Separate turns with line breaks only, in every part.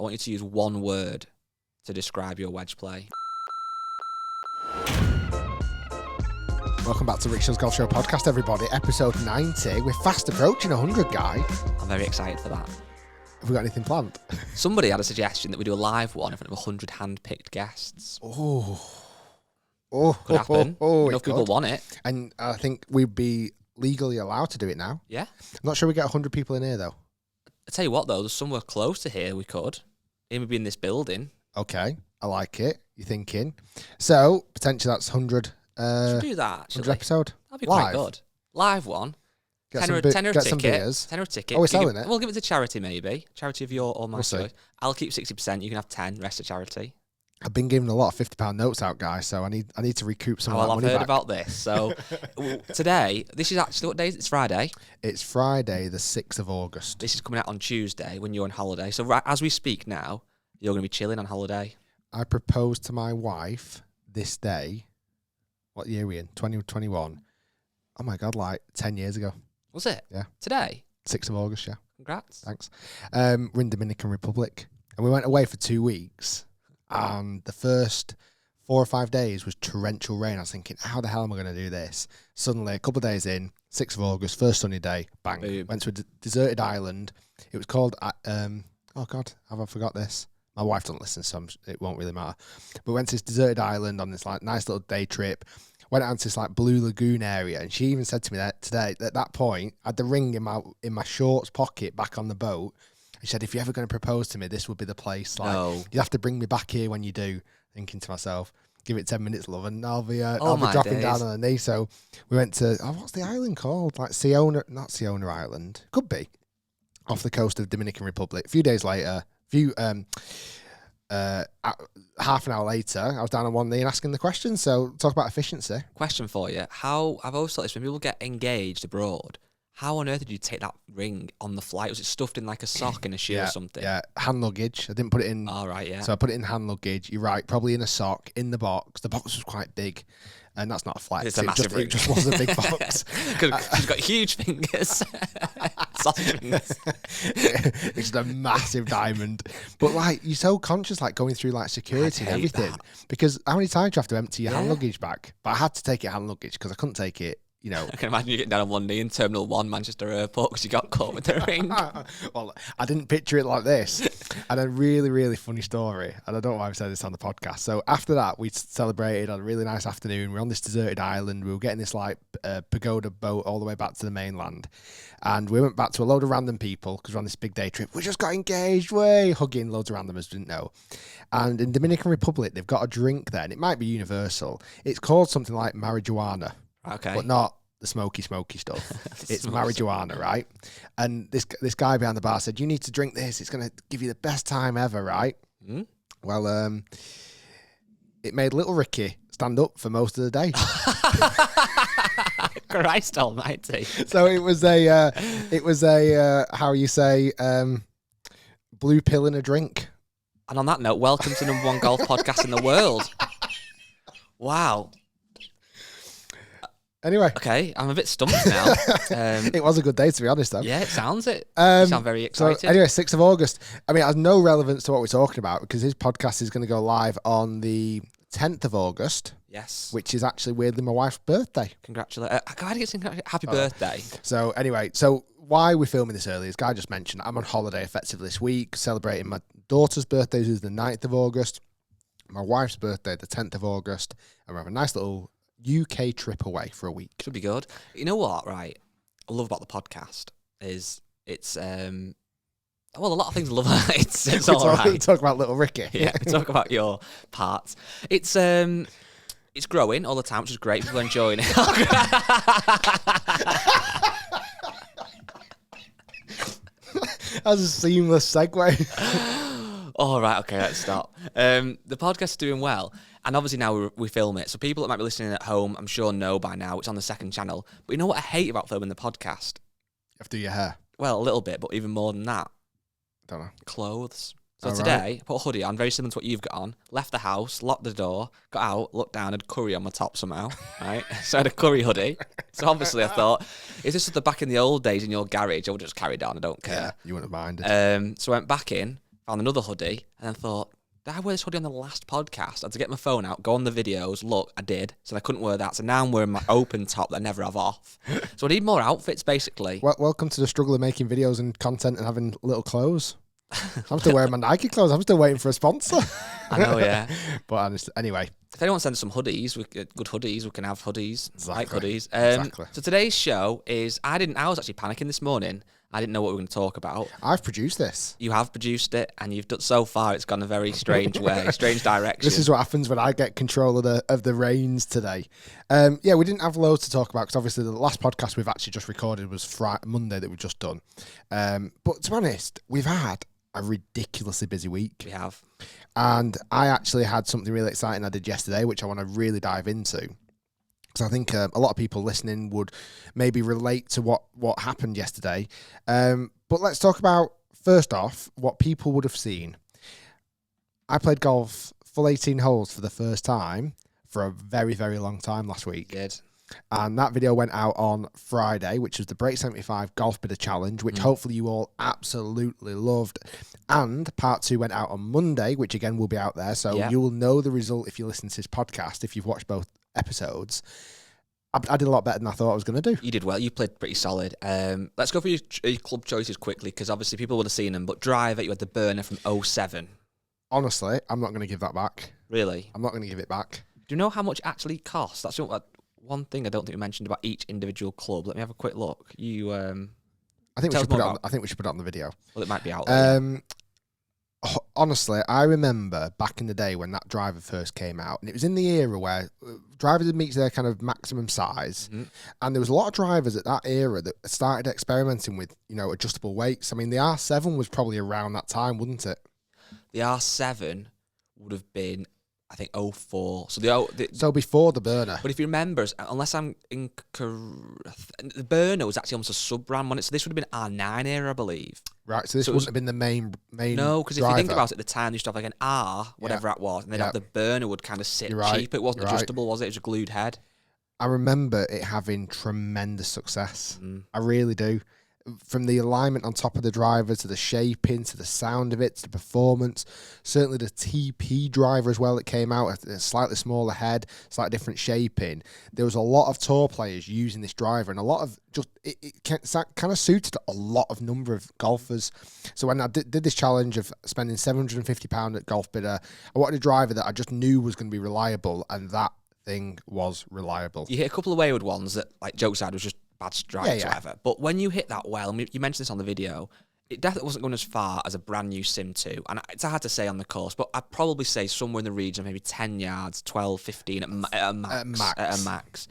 I want you to use one word to describe your wedge play.
Welcome back to Rick Shiels Golf Show podcast, everybody. Episode 90. We're fast approaching 100, guy.
I'm very excited for that.
Have we got anything planned?
Somebody had a suggestion that we do a live one in front of 100 hand-picked guests.
Oh,
Could happen. Enough people want it.
And I think we'd be legally allowed to do it now.
Yeah.
I'm not sure we get 100 people in here, though.
I tell you what, though, there's somewhere close to here we could. It would be in this building.
Okay, I like it. You're thinking. So, potentially that's 100.
Should do that, actually.
100 episode.
That'd be
live.
quite good. Live one.
Get
tenner
some beers.
Tenner a ticket.
Oh, we're selling it?
We'll give it to charity, maybe. Charity of your or my
see.
choice. I'll keep 60%. You can have 10. Rest of charity.
I've been giving a lot of £50 notes out, guys, so I need to recoup some of that
I've
money
heard
back.
about this. So today, this is actually what day is it? It's Friday.
It's Friday, the 6th of August.
This is coming out on Tuesday when you're on holiday. So right, as we speak now, you're going to be chilling on holiday.
I proposed to my wife this day. What year are we in? 2021. Oh my God, like 10 years ago.
Was it?
Yeah.
Today?
6th of August, yeah.
Congrats.
Thanks. We're in Dominican Republic. And we went away for 2 weeks. And the first 4 or 5 days was torrential rain. I was thinking, how the hell am I going to do this? Suddenly, a couple of days in, 6th of August, first sunny day, bang.
Boom.
Went to a deserted island. It was called, oh God, have I forgot this? My wife doesn't listen, so it won't really matter. But went to this deserted island on this like nice little day trip. Went out to this like Blue Lagoon area, and she even said to me that today, at that point, I had the ring in my shorts pocket back on the boat. She said, if you're ever going to propose to me, this would be the place. Like,
No.
you have to bring me back here when you do. Thinking to myself, give it 10 minutes, love, and I'll be
my
dropping
days.
down on the knee. So we went to, what's the island called? Like not Siona Island. Could be. Off the coast of Dominican Republic. A few days later, half an hour later, I was down on one knee and asking the question. So talk about efficiency.
Question for you. I've always thought this, when people get engaged abroad, how on earth did you take that ring on the flight? Was it stuffed in like a sock in a shoe or something?
Yeah, hand luggage. I didn't put it in.
All right, yeah.
So I put it in hand luggage. You're right, probably in a sock, in the box. The box was quite big. And that's not a flex.
It's a massive ring.
It just was a big box.
Because she's got huge fingers. Sausage fingers.
It's a massive diamond. But like, you're so conscious, like going through like security and everything.
that.
Because how many times do you have to empty your hand
Yeah.
luggage back? But I had to take it hand luggage because I couldn't take it, you know.
I can imagine you getting down on one knee in Terminal 1, Manchester Airport, because you got caught with the ring.
Well, I didn't picture it like this. And a really, really funny story. And I don't know why I've said this on the podcast. So after that, we celebrated, had a really nice afternoon. We're on this deserted island. We were getting this like pagoda boat all the way back to the mainland. And we went back to a load of random people because we're on this big day trip. We just got engaged, hugging loads of randomers, didn't know. And in Dominican Republic, they've got a drink there, and it might be universal. It's called something like marijuana.
Okay.
But not the smoky stuff. It's marijuana, right? And this guy behind the bar said, you need to drink this. It's going to give you the best time ever, right?
Mm?
Well, it made little Ricky stand up for most of the day.
Christ almighty.
So it was a how you say, blue pill in a drink.
And on that note, welcome to number one golf podcast in the world. Wow.
Anyway.
Okay, I'm a bit stumped now.
It was a good day, to be honest, though.
Yeah, it sounds it. You sound very excited.
So anyway, 6th of August. I mean, it has no relevance to what we're talking about because his podcast is going to go live on the 10th of August.
Yes.
Which is actually weirdly my wife's birthday.
Congratulations. Happy birthday.
So anyway, why we're filming this early, as Guy just mentioned, I'm on holiday effectively this week, celebrating my daughter's birthday, which is the 9th of August, my wife's birthday, the 10th of August, and we have a nice little UK trip away for a week.
Should be good. You know what, right? I love about the podcast is it's well, a lot of things I love. It's all right.
Talk about little Ricky.
Yeah, we talk about your parts. It's growing all the time, which is great. People are enjoying it.
That's a seamless segue.
All right, okay, let's stop. The podcast is doing well, and obviously now we film it, so people that might be listening at home, I'm sure know by now, it's on the second channel. But you know what I hate about filming the podcast?
You have to do your hair.
Well, a little bit, but even more than that,
Don't know.
clothes. So
All
today,
right.
I put a hoodie on, very similar to what you've got on, left the house, locked the door, got out, looked down, had curry on my top somehow, right? So I had a curry hoodie. So obviously I thought, if this was the back in the old days in your garage, I would just carry it on, I don't care.
Yeah, you wouldn't have minded.
So I went back in, found another hoodie, and then thought, did I wear this hoodie on the last podcast? I had to get my phone out, go on the videos, look, I did. So I couldn't wear that. So now I'm wearing my open top that I never have off. So I need more outfits, basically.
Well, welcome to the struggle of making videos and content and having little clothes. I'm still wearing my Nike clothes. I'm still waiting for a sponsor.
I know, yeah.
But anyway.
If anyone sends some hoodies, good hoodies, we can have hoodies.
Exactly.
Like hoodies.
Exactly.
So today's show is, I was actually panicking this morning. I didn't know what we were going to talk about.
I've produced this.
You have produced it, and you've done so far. It's gone a very strange way, strange direction.
This is what happens when I get control of the reins today. Yeah, we didn't have loads to talk about because obviously the last podcast we've actually just recorded was Monday that we've just done. But to be honest, we've had a ridiculously busy week.
We have.
And I actually had something really exciting I did yesterday, which I want to really dive into. Because I think a lot of people listening would maybe relate to what happened yesterday. But let's talk about, first off, what people would have seen. I played golf full 18 holes for the first time for a very, very long time last week.
Good.
And that video went out on Friday, which was the Break 75 Golf Bidder Challenge, which hopefully you all absolutely loved. And part 2 went out on Monday, which again will be out there. So you will know the result if you listen to this podcast, if you've watched both episodes. I did a lot better than I thought I was going to do.
You did well. You played pretty solid. Let's go for your club choices quickly, because obviously people would have seen them. But driver, you had the burner from 07.
Honestly, I'm not going to give that back.
Really?
I'm not going to give it back.
Do you know how much it actually costs? That's one thing I don't think we mentioned about each individual club. Let me have a quick look. You,
I think we should put it on. I think we should put it on the video.
Well, it might be out there.
Honestly, I remember back in the day when that driver first came out, and it was in the era where drivers had reached their kind of maximum size, and there was a lot of drivers at that era that started experimenting with, adjustable weights. I mean, the R7 was probably around that time, wouldn't it?
The R7 would have been, I think, 04.
So before the burner.
But if you remember, unless I'm incorrect, the burner was actually almost a sub-brand on it. So this would have been R9 era, I believe.
Right, so this wouldn't have been the main
No, because if you think about it, at the time, they used to have like an R, whatever that was, and then
Yeah.
the burner would kind of sit
You're right.
cheap. It wasn't
You're
adjustable, was it? It was a glued head.
I remember it having tremendous success. I really do. From the alignment on top of the driver to the shaping to the sound of it to the performance, certainly the TP driver as well that came out, a slightly smaller head, slightly different shaping. There was a lot of tour players using this driver, and a lot of it kind of suited a lot of number of golfers. So when I did this challenge of spending £750 at Golf Bidder, I wanted a driver that I just knew was going to be reliable, and that thing was reliable.
You hit a couple of wayward ones that, like, jokes aside, was just bad strikes or whatever. But when you hit that well, and you mentioned this on the video, it definitely wasn't going as far as a brand new Sim 2. And it's hard to say on the course, but I'd probably say somewhere in the region of maybe 10 yards, 12, 15 at a max.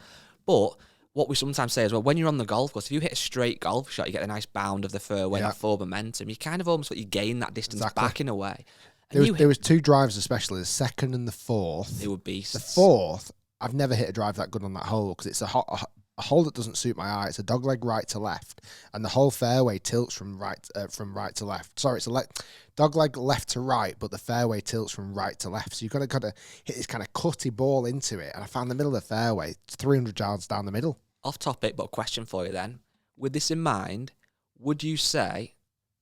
But what we sometimes say as well, when you're on the golf course, if you hit a straight golf shot, you get a nice bound of the fairway, that forward momentum. You kind of almost you gain that distance back in a way.
There was two drives especially, the second and the fourth.
They were beasts.
The fourth, I've never hit a drive that good on that hole because it's a hole that doesn't suit my eye. It's a dogleg right to left, and the whole fairway tilts from right to left. Sorry, it's a dogleg left to right, but the fairway tilts from right to left. So you've got to hit this kind of cutty ball into it, and I found the middle of the fairway, 300 yards down the middle.
Off topic, but a question for you then. With this in mind, would you say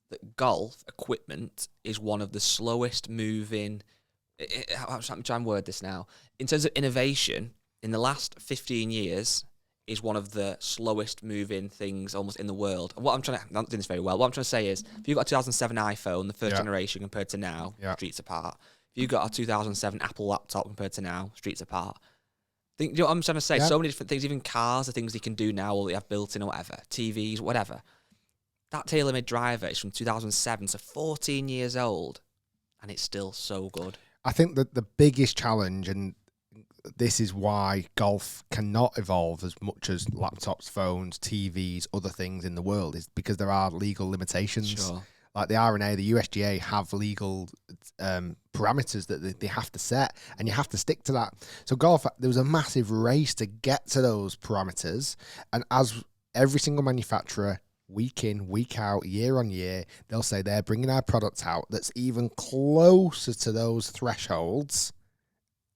that golf equipment is one of the slowest moving... I'm trying to word this now. In terms of innovation, in the last 15 years... is one of the slowest moving things almost in the world. And I'm not doing this very well. What I'm trying to say is, if you've got a 2007 iPhone, the first generation compared to now, streets apart. If you've got a 2007 Apple laptop compared to now, streets apart. You know what I'm trying to say? So many different things, even cars, the things you can do now, or they have built in or whatever, TVs, whatever. That tailor-made driver is from 2007, so 14 years old, and it's still so good.
I think that the biggest challenge, and this is why golf cannot evolve as much as laptops, phones, TVs, other things in the world, is because there are legal limitations.
Sure.
Like the R&A, the USGA have legal parameters that they have to set, and you have to stick to that. So golf, there was a massive race to get to those parameters, and as every single manufacturer, week in, week out, year on year, they'll say they're bringing our product out that's even closer to those thresholds.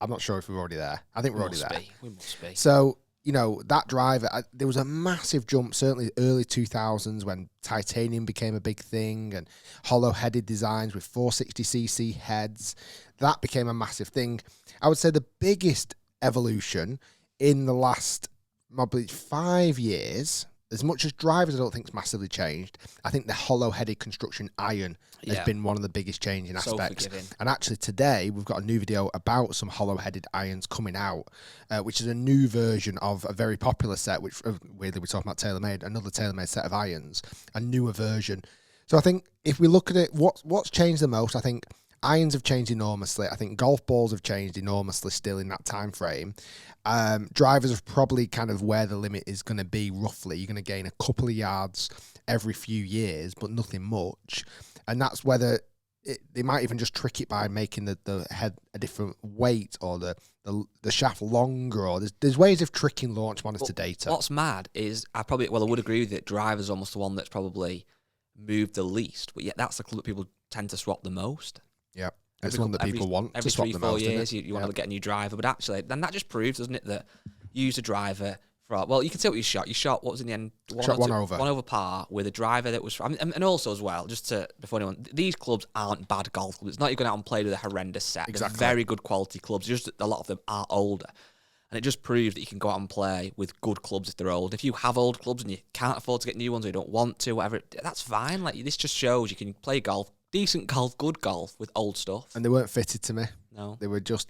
I'm not sure if we're already there. I think we're already there.
We must be.
So you know, that driver, there was a massive jump, certainly early 2000s when titanium became a big thing and hollow-headed designs with 460cc heads. That became a massive thing. I would say the biggest evolution in the last probably 5 years, as much as drivers I don't think it's massively changed, I think the hollow-headed construction iron has been one of the biggest changing aspects. And actually today we've got a new video about some hollow-headed irons coming out, which is a new version of a very popular set, which weirdly we're talking about TaylorMade, another TaylorMade set of irons, a newer version. So I think if we look at it, what's changed the most, I think irons have changed enormously. I think golf balls have changed enormously still in that time frame. Drivers are probably kind of where the limit is going to be roughly. You're going to gain a couple of yards every few years, but nothing much. And that's whether they might even just trick it by making the head a different weight or the shaft longer. Or there's ways of tricking launch monitor data.
What's mad is I would agree with it. Driver's almost the one that's probably moved the least, but yet that's the club that people tend to swap the most.
Yeah. It's one that people want to swap the most.
Every 3-4 years, you want to get a new driver. But actually, then that just proves, doesn't it, that you use a driver for... Well, you can see what you shot. You shot, what was in the end?
One over.
One over par with a driver that was... and also as well, just to... Before anyone... These clubs aren't bad golf clubs. It's not you're going out and play with a horrendous set.
Exactly.
They're very good quality clubs. Just a lot of them are older. And it just proves that you can go out and play with good clubs if they're old. If you have old clubs and you can't afford to get new ones or you don't want to, whatever, that's fine. Like, this just shows you can play golf, decent golf, good golf with old stuff.
And they weren't fitted to me.
No.
They were just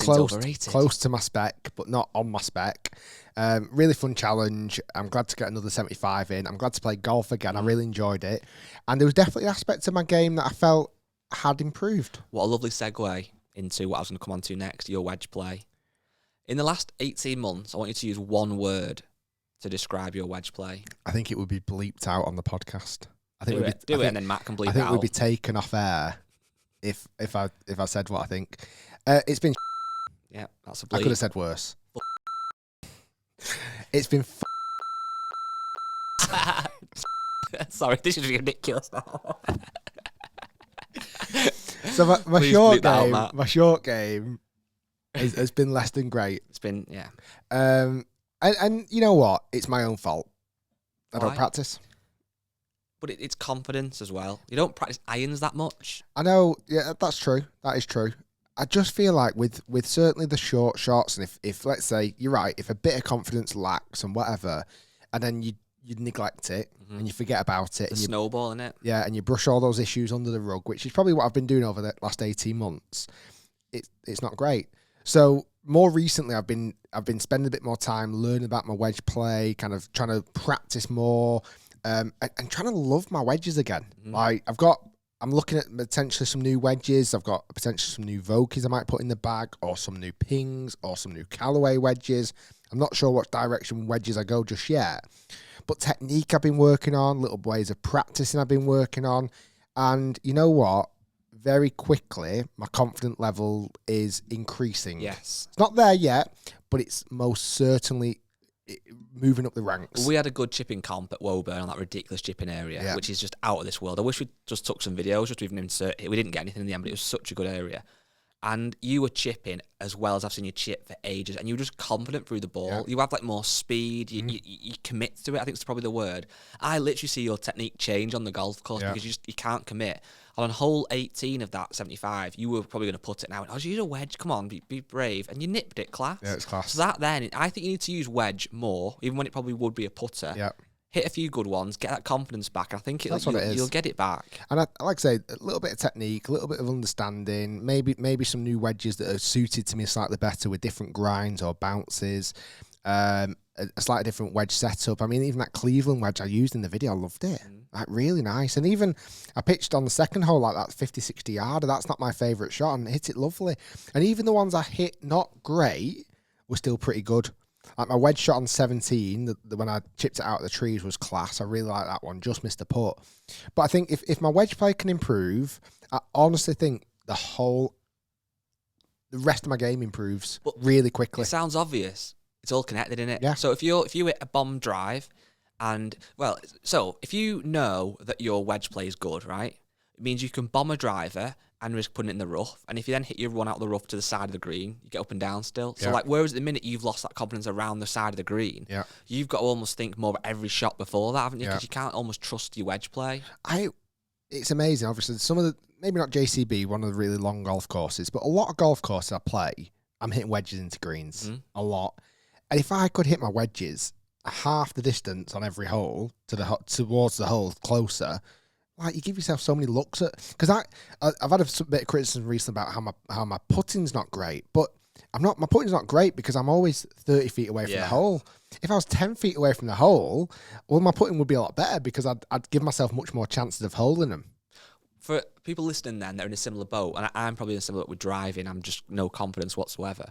overrated.
Close to my spec, but not on my spec. Really fun challenge. I'm glad to get another 75 in. I'm glad to play golf again. I really enjoyed it. And there was definitely aspects of my game that I felt had improved.
What a lovely segue into what I was going to come on to next, your wedge play. In the last 18 months, I want you to use one word to describe your wedge play.
I think it would be bleeped out on the podcast. I think
do it, and then Matt can bleep it out.
I think it would be taken off air if I said what I think. It's been.
Yeah, that's a bleep.
I could have said worse. It's been.
Sorry, this is ridiculous now.
So my short game has been less than great.
It's been, yeah.
And you know what? It's my own fault. I don't practice.
But it's confidence as well. You don't practice irons that much.
I know. Yeah, that's true. That is true. I just feel like with certainly the short shots, and if let's say you're right, if a bit of confidence lacks and whatever, and then you neglect it and you forget about it,
and snowball in it.
Yeah, and you brush all those issues under the rug, which is probably what I've been doing over the last 18 months. It's not great. So more recently, I've been spending a bit more time learning about my wedge play, kind of trying to practice more, and trying to love my wedges again. Like I'm looking at potentially some new wedges. I've got potentially some new Vokeys I might put in the bag, or some new Pings, or some new Callaway wedges. I'm not sure what direction wedges I go just yet. But technique I've been working on, little ways of practicing I've been working on. And you know what? Very quickly, my confidence level is increasing.
Yes.
It's not there yet, but it's most certainly moving up the ranks.
We had a good chipping comp at Woburn on that ridiculous chipping area, which is just out of this world. I wish we just took some videos just to even insert it. We didn't get anything in the end, but it was such a good area. And you were chipping as well as I've seen you chip for ages, and you were just confident through the ball. Yeah. You have like more speed. You commit to it. I think it's probably the word. I literally see your technique change on the golf course because you can't commit. And on hole 18 of that 75, you were probably going to put it now. I was use a wedge. Come on, be brave, and you nipped it, class.
Yeah, it's class.
So that then, I think you need to use wedge more, even when it probably would be a putter.
Yeah.
Hit a few good ones, get that confidence back. I think you'll get it back.
And I like I say, a little bit of technique, a little bit of understanding, maybe some new wedges that are suited to me slightly better with different grinds or bounces, a slightly different wedge setup. I mean, even that Cleveland wedge I used in the video, I loved it. Like, really nice. And even I pitched on the second hole like that 50, 60 yarder. That's not my favourite shot, and hit it lovely. And even the ones I hit not great were still pretty good. Like my wedge shot on 17, when I chipped it out of the trees, was class. I really like that one. Just missed the putt. But I think if my wedge play can improve, I honestly think the rest of my game improves really quickly.
It sounds obvious. It's all connected, in it.
Yeah.
So if you hit a bomb drive, if you know that your wedge play is good, right? It means you can bomb a driver and risk putting it in the rough. And if you then hit your one out of the rough to the side of the green, you get up and down still. So, like, whereas at the minute you've lost that confidence around the side of the green, you've got to almost think more about every shot before that, haven't you? Because you can't almost trust your wedge play.
It's amazing. Obviously, some of the, maybe not JCB, one of the really long golf courses, but a lot of golf courses I play, I'm hitting wedges into greens a lot. And if I could hit my wedges half the distance on every hole towards the hole closer, like, you give yourself so many looks at, because I've had a bit of criticism recently about how my putting's not great, but my putting's not great because I'm always 30 feet away from the hole. If I was 10 feet away from the hole, well, my putting would be a lot better because I'd give myself much more chances of holding them.
For people listening then, they're in a similar boat, and I'm probably in a similar boat with driving, I'm just no confidence whatsoever.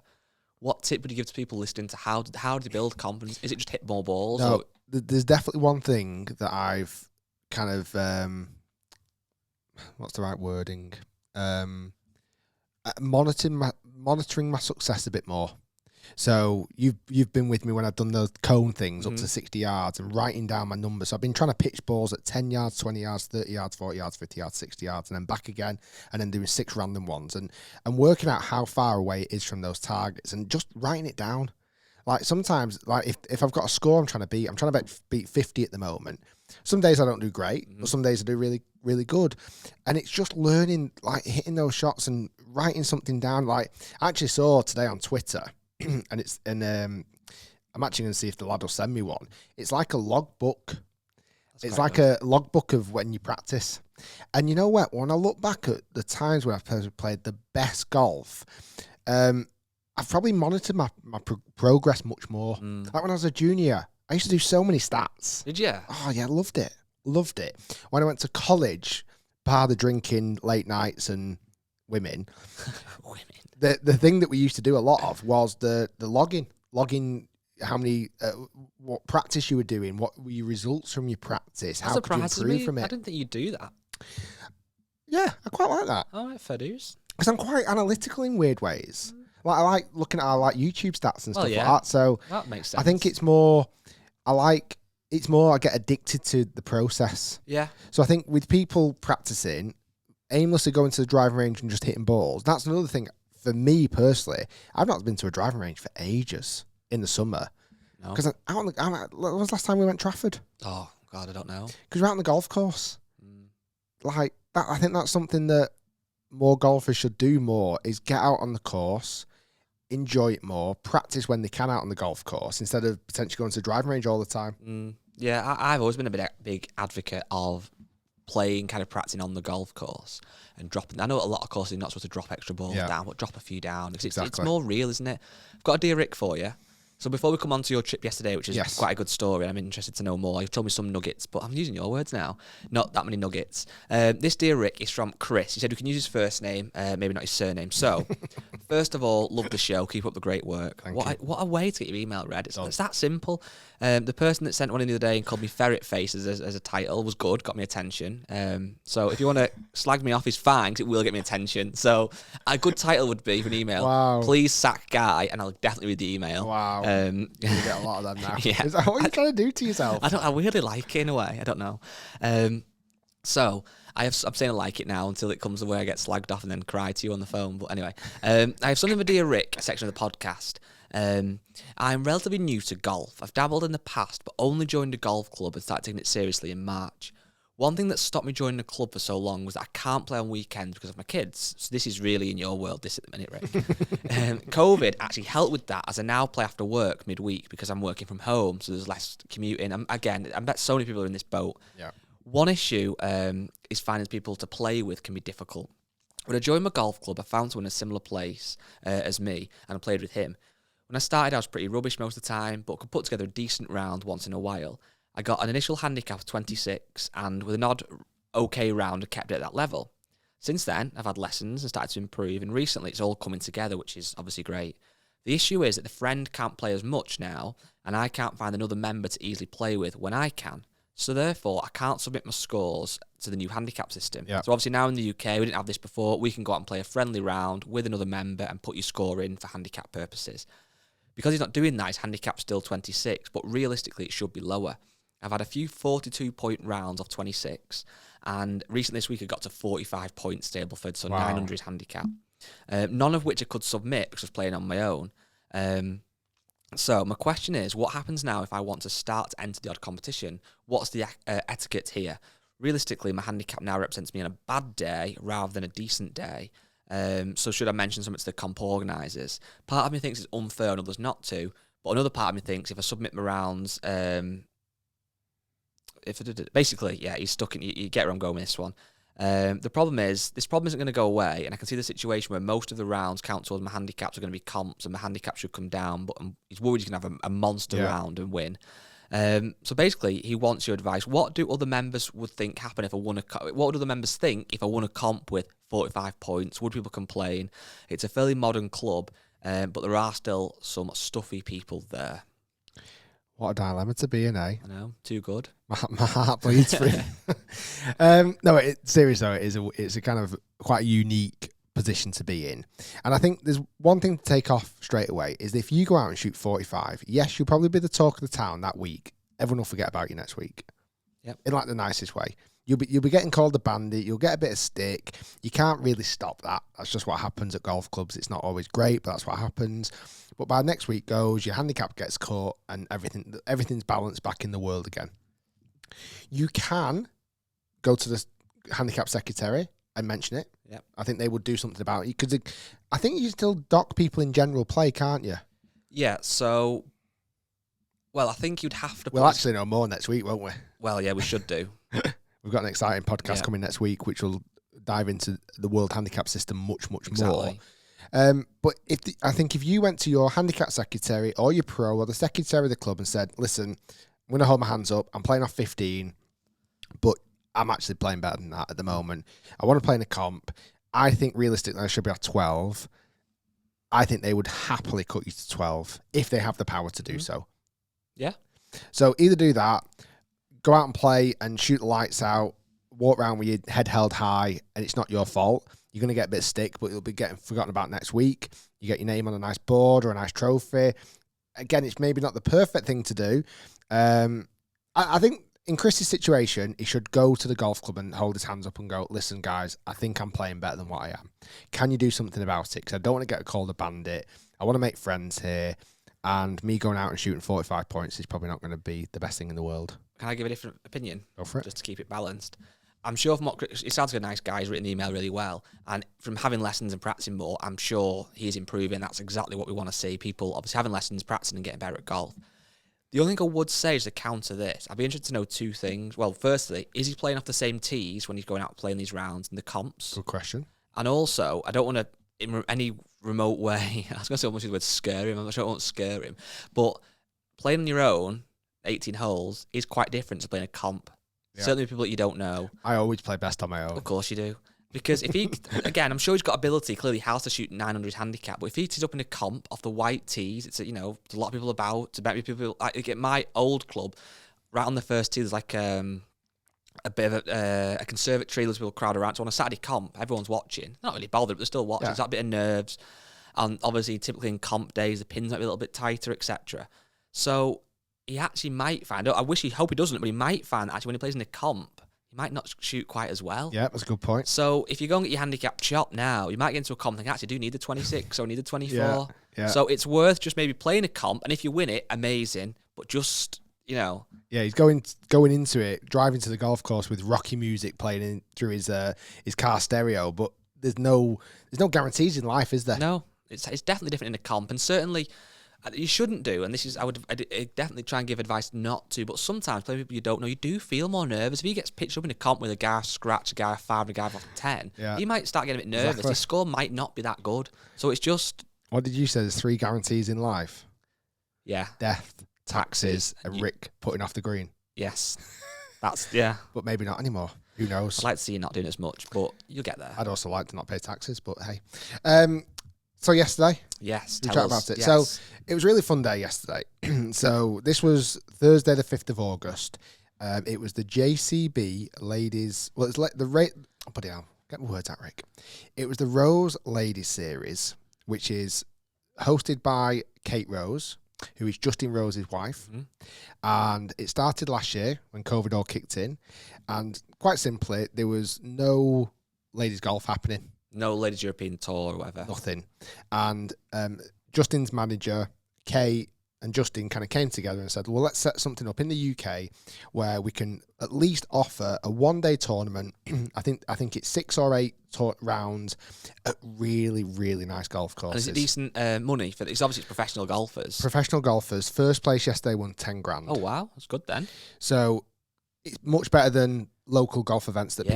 What tip would you give to people listening to how do they build confidence? Is it just hit more balls?
No, there's definitely one thing that I've kind of, what's the right wording? Monitoring my success a bit more. So you've been with me when I've done those cone things up to 60 yards and writing down my numbers. So I've been trying to pitch balls at 10 yards, 20 yards, 30 yards, 40 yards, 50 yards, 60 yards, and then back again, and then doing 6 random ones and working out how far away it is from those targets and just writing it down. Like, sometimes, like, if I've got a score I'm trying to beat 50 at the moment. Some days I don't do great, but some days I do really, really good. And it's just learning, like, hitting those shots and writing something down. Like, I actually saw today on Twitter, and I'm actually going to see if the lad will send me one. It's like a logbook. It's like a logbook of when you practice. And you know what? When I look back at the times where I've played the best golf, I've probably monitored my progress much more. Like when I was a junior, I used to do so many stats.
Did you?
Oh, yeah, loved it. Loved it. When I went to college, bar the drinking, late nights and women. The thing that we used to do a lot of was the logging how many, what practice you were doing, what were your results from your practice, how could you improve from it.
I didn't think you'd do that.
Yeah, I quite like that.
All right, fair dues.
Because I'm quite analytical in weird ways. Like, I like looking at our YouTube stats and stuff like that. So
that makes sense.
I think it's more, I get addicted to the process.
Yeah.
So I think with people practicing, aimlessly going to the driving range and just hitting balls, that's another thing. For me personally, I've not been to a driving range for ages in the summer.
No.
Because when was the last time we went Trafford?
Oh, God, I don't know.
Because we're out on the golf course. Like, that, I think that's something that more golfers should do more, is get out on the course, enjoy it more, practice when they can out on the golf course instead of potentially going to the driving range all the time.
Yeah, I've always been a big advocate of playing, kind of practicing on the golf course and dropping. I know a lot of courses you're not supposed to drop extra balls down, but drop a few down because it's more real, isn't it? I've got a dear Rick for you. So before we come on to your trip yesterday, which is quite a good story, I'm interested to know more. You've told me some nuggets, but I'm using your words now. Not that many nuggets. This dear Rick is from Chris. He said we can use his first name, maybe not his surname. So, first of all, love the show. Keep up the great work. What a way to get your email read. It's that simple. The person that sent one in the other day and called me Ferret Face as a title was good, got me attention. So if you want to slag me off is fine, because it will get me attention. So a good title would be for an email. Please sack Guy, and I'll definitely read the email.
You get a lot of them now.
Yeah.
Is that what you're trying to do to yourself?
I really like it in a way. I don't know. So I'm saying I like it now until it comes to where I get slagged off and then cry to you on the phone. But anyway, I have something for Dear Rick, a section of the podcast. I'm relatively new to golf. I've dabbled in the past, but only joined a golf club and started taking it seriously in March. One thing that stopped me joining the club for so long was that I can't play on weekends because of my kids. So this is really in your world, this at the minute, Rick. COVID actually helped with that, as I now play after work midweek because I'm working from home, so there's less commuting. I bet so many people are in this boat.
Yeah.
One issue is finding people to play with can be difficult. When I joined my golf club, I found someone in a similar place as me, and I played with him. When I started, I was pretty rubbish most of the time, but could put together a decent round once in a while. I got an initial handicap of 26, and with an odd okay round, I kept it at that level. Since then, I've had lessons and started to improve, and recently it's all coming together, which is obviously great. The issue is that the friend can't play as much now, and I can't find another member to easily play with when I can. So therefore, I can't submit my scores to the new handicap system. Yep. So obviously now in the UK, we didn't have this before, we can go out and play a friendly round with another member and put your score in for handicap purposes. Because he's not doing that, his handicap's still 26, but realistically it should be lower. I've had a few 42-point rounds of 26, And recently this week I got to 45 points Stableford, so
Wow.
900 handicap. None of which I could submit because I was playing on my own. So my question is, what happens now if I want to start to enter the odd competition? What's the etiquette here? Realistically, my handicap now represents me on a bad day rather than a decent day. So should I mention something to the comp organisers? Part of me thinks it's unfair and others not to, but another part of me thinks if I submit my rounds, basically, yeah, he's stuck in. You get where I'm going with this one. The problem is, this problem isn't going to go away, and I can see the situation where most of the rounds count towards my handicaps are going to be comps, and my handicap should come down, but he's worried he's going to have a monster round and win. So basically, he wants your advice. What do other members would think happen if I won what would other members think if I won a comp with 45 points? Would people complain? It's a fairly modern club, but there are still some stuffy people there.
What a dilemma to be in, eh?
I know, too good.
My heart bleeds for him. No, seriously though, it's a kind of quite unique position to be in. And I think there's one thing to take off straight away is that if you go out and shoot 45, yes, you'll probably be the talk of the town that week. Everyone will forget about you next week.
Yep.
In like the nicest way. You'll be getting called a bandit. You'll get a bit of stick. You can't really stop that. That's just what happens at golf clubs. It's not always great, but that's what happens. But by next week goes, your handicap gets caught and everything's balanced back in the world again. You can go to the handicap secretary and mention it.
Yep.
I think they would do something about it because I think you still dock people in general play, can't you?
Yeah. So, well, I think you'd have to.
We'll actually know more next week, won't we?
Well, yeah, we should do.
We've got an exciting podcast coming next week, which will dive into the world handicap system much more. But I think if you went to your handicap secretary or your pro or the secretary of the club and said, listen, I'm going to hold my hands up. I'm playing off 15, but I'm actually playing better than that at the moment. I want to play in a comp. I think realistically I should be at 12. I think they would happily cut you to 12 if they have the power to do so.
Yeah.
So either do that, go out and play and shoot the lights out, walk around with your head held high, and it's not your fault. You're going to get a bit of stick, but you'll be getting forgotten about next week. You get your name on a nice board or a nice trophy. Again, it's maybe not the perfect thing to do. I think in Chris's situation, he should go to the golf club and hold his hands up and go, listen, guys, I think I'm playing better than what I am. Can you do something about it? Because I don't want to get called a bandit. I want to make friends here. And me going out and shooting 45 points is probably not going to be the best thing in the world.
Can I give a different opinion?
Go for it.
Just to keep it balanced. I'm sure from what he sounds like a nice guy. He's written the email really well. And from having lessons and practicing more, I'm sure he's improving. That's exactly what we want to see. People obviously having lessons, practicing and getting better at golf. The only thing I would say is to counter this. I'd be interested to know two things. Well, firstly, is he playing off the same tees when he's going out playing these rounds in the comps?
Good question.
And also, I don't want to, in any remote way, I was going to say almost the word scare him. I'm not sure I won't scare him. But playing on your own, 18 holes, is quite different to playing a comp. Yeah. Certainly with people that you don't know.
I always play best on my own.
Of course you do. Because if he, again, I'm sure he's got ability, clearly has to shoot 900 handicap, but if he tees up in a comp off the white tees, it's, there's a lot of people about, to bet people, like at my old club, right on the first tee, there's like a bit of a conservatory, there's people crowd around, so on a Saturday comp, everyone's watching, not really bothered, but they're still watching, There's that bit of nerves, and obviously typically in comp days, the pins might be a little bit tighter, etc. So he actually might find, hope he doesn't, but he might find that actually when he plays in a comp, he might not shoot quite as well.
Yeah, that's a good point.
So if you go and get your handicap chopped now, you might get into a comp and think, actually, do need the 26 or need the 24.
Yeah.
So it's worth just maybe playing a comp, and if you win it, amazing. But just, Yeah,
he's going into it, driving to the golf course with rocky music playing in through his car stereo. But there's no guarantees in life, is there?
No, it's definitely different in a comp, and certainly you shouldn't do. And this is I'd definitely try and give advice not to. But sometimes playing people you don't know, you do feel more nervous. If he gets pitched up in a comp with a guy scratch, a guy off 5, and a guy off 10, he might start getting a bit nervous.
Exactly.
His score might not be that good. So it's just.
What did you say? There's 3 guarantees in life.
Yeah.
Death, taxes, and Rick putting off the green.
Yes. That's,
But maybe not anymore. Who knows?
I'd like to see you not doing as much, but you'll get there.
I'd also like to not pay taxes, but hey. So yesterday,
yes,
we
tell
chat
us.
about it.
Yes.
So it was a really fun day yesterday. So this was Thursday, the 5th of August. It was the JCB ladies. Well, it's like the rate. Oh, bloody hell. Get my words out, Rick. It was the Rose Ladies Series, which is hosted by Kate Rose, who is Justin Rose's wife. And it started last year when COVID all kicked in. And quite simply, there was no ladies golf happening.
No ladies European tour or whatever.
Nothing. And Justin's manager, Kate, and Justin kind of came together and said, well, let's set something up in the UK where we can at least offer a one-day tournament. I think it's 6 or 8 rounds at really, really nice golf courses.
And is it decent money? It's obviously it's professional golfers.
Professional golfers. First place yesterday won 10 grand.
Oh, wow. That's good then.
So it's much better than local golf events that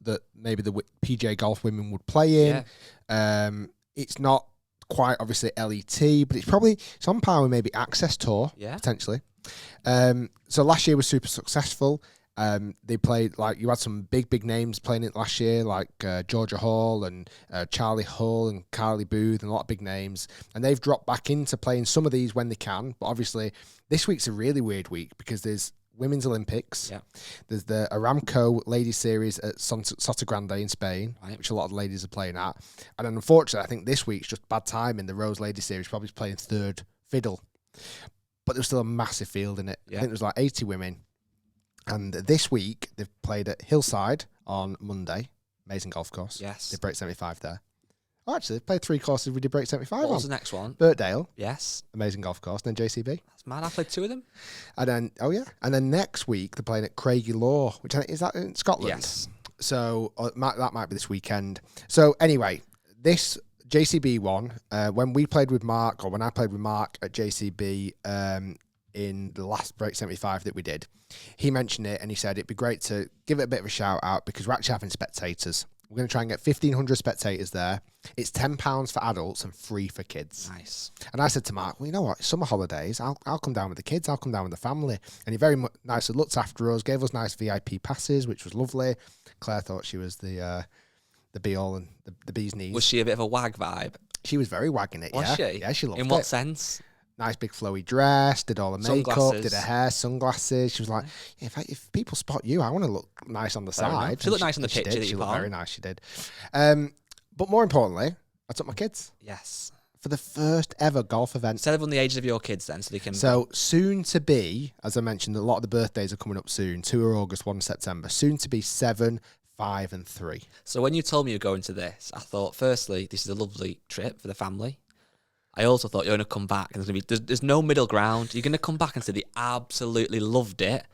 that maybe the PGA golf women would play in. Yeah. It's not quite obviously LET, but it's on par with maybe Access Tour, potentially. So last year was super successful. They played, like, you had some big names playing it last year, like Georgia Hall and Charlie Hull and Carly Booth and a lot of big names. And they've dropped back into playing some of these when they can. But obviously, this week's a really weird week because there's Women's Olympics. Yeah. There's the Aramco Ladies Series at Sotogrande in Spain, which a lot of the ladies are playing at. And then unfortunately, I think this week's just bad timing. The Rose Ladies Series probably playing third fiddle. But there's still a massive field in it. Yeah. I think there's like 80 women. And this week, they've played at Hillside on Monday. Amazing golf course.
Yes.
They break 75 there. Oh, actually, they've played 3 courses we did break 75
What was the next one?
Birkdale.
Yes.
Amazing golf course. Then JCB.
That's mad. I played 2 of them.
And then, And then next week, they're playing at Craigie Law, which I think, is that in Scotland?
Yes.
So that might be this weekend. So anyway, this JCB one, when we played with Mark, or when I played with Mark at JCB in the last break 75 that we did, he mentioned it and he said it'd be great to give it a bit of a shout out because we're actually having spectators. We're going to try and get 1,500 spectators there. It's £10 for adults and free for kids.
Nice. And
I said to Mark, well, you know what? Summer holidays, I'll come down with the kids. I'll come down with the family. And he very nicely looked after us, gave us nice VIP passes, which was lovely. Claire thought she was the be-all and the bee's knees.
Was she a bit of a wag vibe?
She was very wagging it,
Was she?
Yeah, she loved it.
In what sense?
Nice big flowy dress, did all the makeup,
Sunglasses.
did her hair, sunglasses. She was like, if people spot you, I want to look nice on the side.
She looked nice on the picture.
She looked very nice, she did. But more importantly, I took my kids.
Yes.
For the first ever golf event.
Tell everyone the ages of your kids then so they can...
So soon to be, as I mentioned, a lot of the birthdays are coming up soon. 2 are August, 1 September. Soon to be 7, 5 and 3.
So when you told me you were going to this, I thought, firstly, this is a lovely trip for the family. I also thought you're going to come back and there's no middle ground. You're going to come back and say they absolutely loved it,